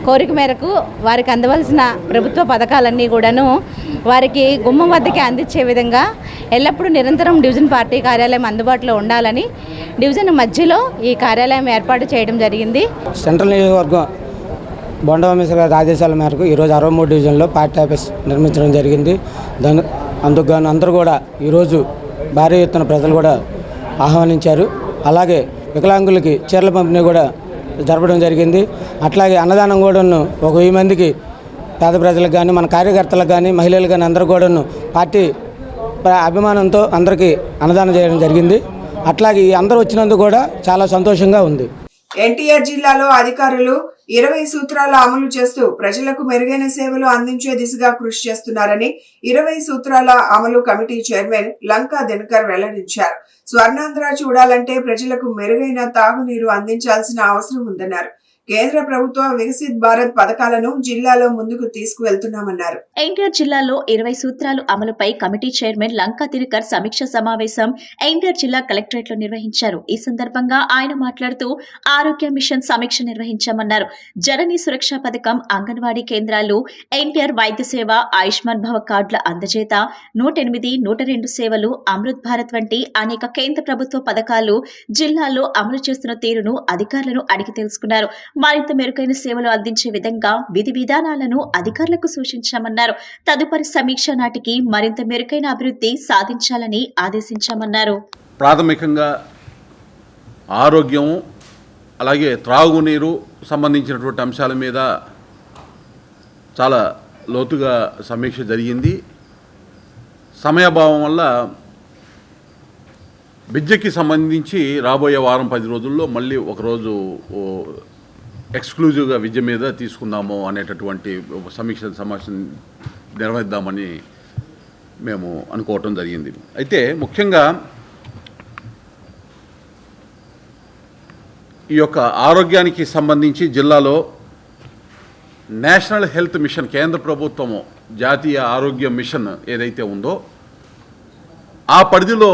కోరిక మేరకు వారికి అందవలసిన ప్రభుత్వ పథకాలన్నీ కూడాను వారికి గుమ్మం వద్దకే అందించే విధంగా ఎల్లప్పుడూ నిరంతరం డివిజన్ పార్టీ కార్యాలయం అందుబాటులో ఉండాలని డివిజన్ మధ్యలో ఈ కార్యాలయం ఏర్పాటు చేయడం జరిగింది. సెంట్రల్ నియోజకవర్గం బోండా ఉమామహేశ్వర గారి ఆదేశాల మేరకు ఈరోజు 63 డివిజన్లో పార్టీ ఆఫీస్ నిర్మించడం జరిగింది. అందుకు అందరూ కూడా ఈరోజు భారీ ఎత్తున ప్రజలు కూడా ఆహ్వానించారు. అలాగే వికలాంగులకి చీరల పంపిణీ కూడా జరపడం జరిగింది. అట్లాగే అన్నదానం కూడాను ఒక 1000 మందికి పేద ప్రజలకు కానీ మన కార్యకర్తలకు కానీ మహిళలు కానీ అందరూ కూడాను పార్టీ అభిమానంతో అందరికీ అన్నదానం చేయడం జరిగింది. అట్లాగే అందరూ వచ్చినందుకు కూడా చాలా సంతోషంగా ఉంది. ఎన్టీఆర్ జిల్లాలో అధికారులు 20 సూత్రాల అమలు చేస్తూ ప్రజలకు మెరుగైన సేవలు అందించే దిశగా కృషి చేస్తున్నారని 20 సూత్రాల అమలు కమిటీ చైర్మన్ లంకా దినకర్ వెల్లడించారు. స్వర్ణాంధ్ర చూడాలంటే ప్రజలకు మెరుగైన తాగునీరు అందించాల్సిన అవసరం ఉందన్నారు. కేంద్ర ప్రభుత్వ వికసిత్ భారత్ పథకాలను జిల్లాలో ముందుకు తీసుకువెళ్తున్నామన్నారు. ఎన్టీఆర్ జిల్లాలో 20 సూత్రాలు అమలుపై కమిటీ చైర్మన్ లంకా దినకర్ సమీక్ష సమావేశం ఎన్టీఆర్ జిల్లా కలెక్టరేట్ లో నిర్వహించారు. ఈ సందర్భంగా ఆయన మాట్లాడుతూ ఆరోగ్య మిషన్ సమీక్ష నిర్వహించామన్నారు. జనని సురక్ష పథకం, అంగన్వాడీ కేంద్రాలు, ఎన్టీఆర్ వైద్య సేవ, ఆయుష్మాన్ భవ కార్డుల అందజేత, 108, 102 సేవలు, అమృత్ భారత్ వంటి అనేక కేంద్ర ప్రభుత్వ పథకాలు జిల్లాలో అమలు చేస్తున్న తీరును అధికారులను అడిగి తెలుసుకున్నారు. మరింత మెరుగైన సేవలు అందించే విధంగా విధి విధానాలను అధికారులకు సూచించామన్నారు. తదుపరి సమీక్ష నాటికి మరింత మెరుగైన అభివృద్ధి సాధించాలని ఆదేశించామన్నారు. ప్రాథమికంగా ఆరోగ్యం అలాగే త్రాగునీరు సంబంధించినటువంటి అంశాల మీద చాలా లోతుగా సమీక్ష జరిగింది. సమయాభావం వల్ల విద్యకి సంబంధించి రాబోయే వారం 10 రోజుల్లో మళ్ళీ ఒకరోజు ఎక్స్క్లూజివ్గా విద్య మీద తీసుకుందాము అనేటటువంటి సమీక్ష సమావేశం నిర్వహిద్దామని మేము అనుకోవటం జరిగింది. అయితే ముఖ్యంగా ఈ యొక్క ఆరోగ్యానికి సంబంధించి జిల్లాలో నేషనల్ హెల్త్ మిషన్, కేంద్ర ప్రభుత్వము జాతీయ ఆరోగ్య మిషన్ ఏదైతే ఉందో ఆ పరిధిలో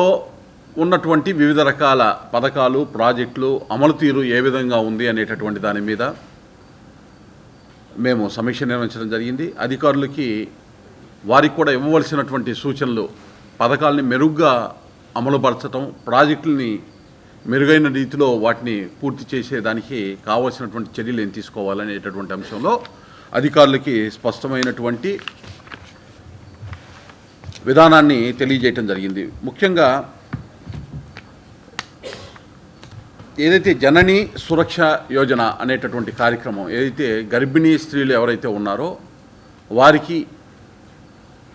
ఉన్నటువంటి వివిధ రకాల పథకాలు, ప్రాజెక్టులు అమలు తీరు ఏ విధంగా ఉంది అనేటటువంటి దాని మీద మేము సమీక్ష నిర్వహించడం జరిగింది. అధికారులకి వారికి కూడా ఇవ్వవలసినటువంటి సూచనలు, పథకాలని మెరుగ్గా అమలుపరచడం, ప్రాజెక్టులని మెరుగైన రీతిలో వాటిని పూర్తి చేసేదానికి కావాల్సినటువంటి చర్యలు ఏం తీసుకోవాలనేటటువంటి అంశంలో అధికారులకి స్పష్టమైనటువంటి విధానాన్ని తెలియజేయటం జరిగింది. ముఖ్యంగా ఏదైతే జనని సురక్ష యోజన అనేటటువంటి కార్యక్రమం, ఏదైతే గర్భిణీ స్త్రీలు ఎవరైతే ఉన్నారో వారికి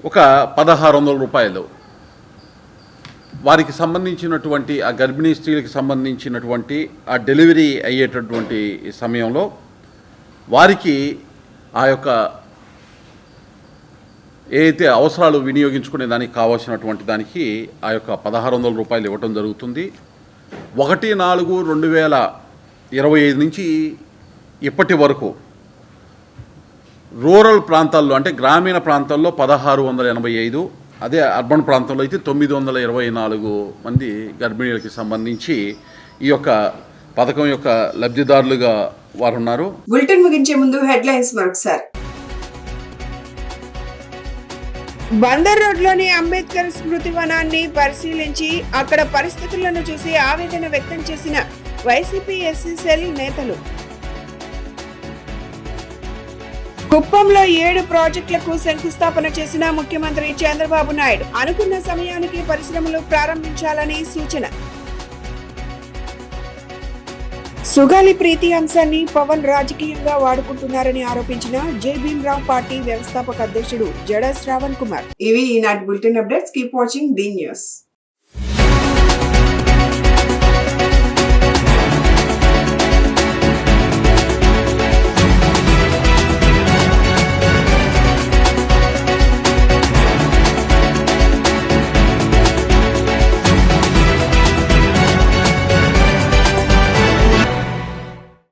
ఒక 1600 రూపాయలు, వారికి సంబంధించినటువంటి ఆ గర్భిణీ స్త్రీలకు సంబంధించినటువంటి ఆ డెలివరీ అయ్యేటటువంటి సమయంలో వారికి ఆ యొక్క ఏదైతే అవసరాలు వినియోగించుకునే దానికి కావాల్సినటువంటి దానికి ఆ యొక్క 1600 రూపాయలు ఇవ్వటం జరుగుతుంది. 1/4/2025 నుంచి ఇప్పటి వరకు రూరల్ ప్రాంతాల్లో అంటే గ్రామీణ ప్రాంతాల్లో 1685, అదే అర్బన్ ప్రాంతంలో అయితే 924 మంది గర్భిణీలకి సంబంధించి ఈ యొక్క పథకం యొక్క లబ్ధిదారులుగా వారు ఉన్నారు. బులెటిన్ ముగించే ముందు హెడ్లైన్స్ మరొకసారి. బందర్ రోడ్లోని అంబేద్కర్ స్మృతి వనాన్ని పరిశీలించి అక్కడ పరిస్థితులను చూసి ఆవేదన వ్యక్తం చేసిన వైసీపీ ఎస్సీ సెల్ నేతలు. కుప్పంలో 7 ప్రాజెక్టులకు శంకుస్థాపన చేసిన ముఖ్యమంత్రి చంద్రబాబు నాయుడు. అనుకున్న సమయానికి పరిశ్రమలు ప్రారంభించాలని సూచన. సుగాలి ప్రీతి అంశాన్ని పవన్ రాజకీయంగా వాడుకుంటున్నారని ఆరోపించిన జై భీమ్ రామ్ పార్టీ వ్యవస్థాపక అధ్యక్షుడు జడ శ్రావణ్ కుమార్. ఇవి ఈనాటి bulletin updates. Keep watching the news.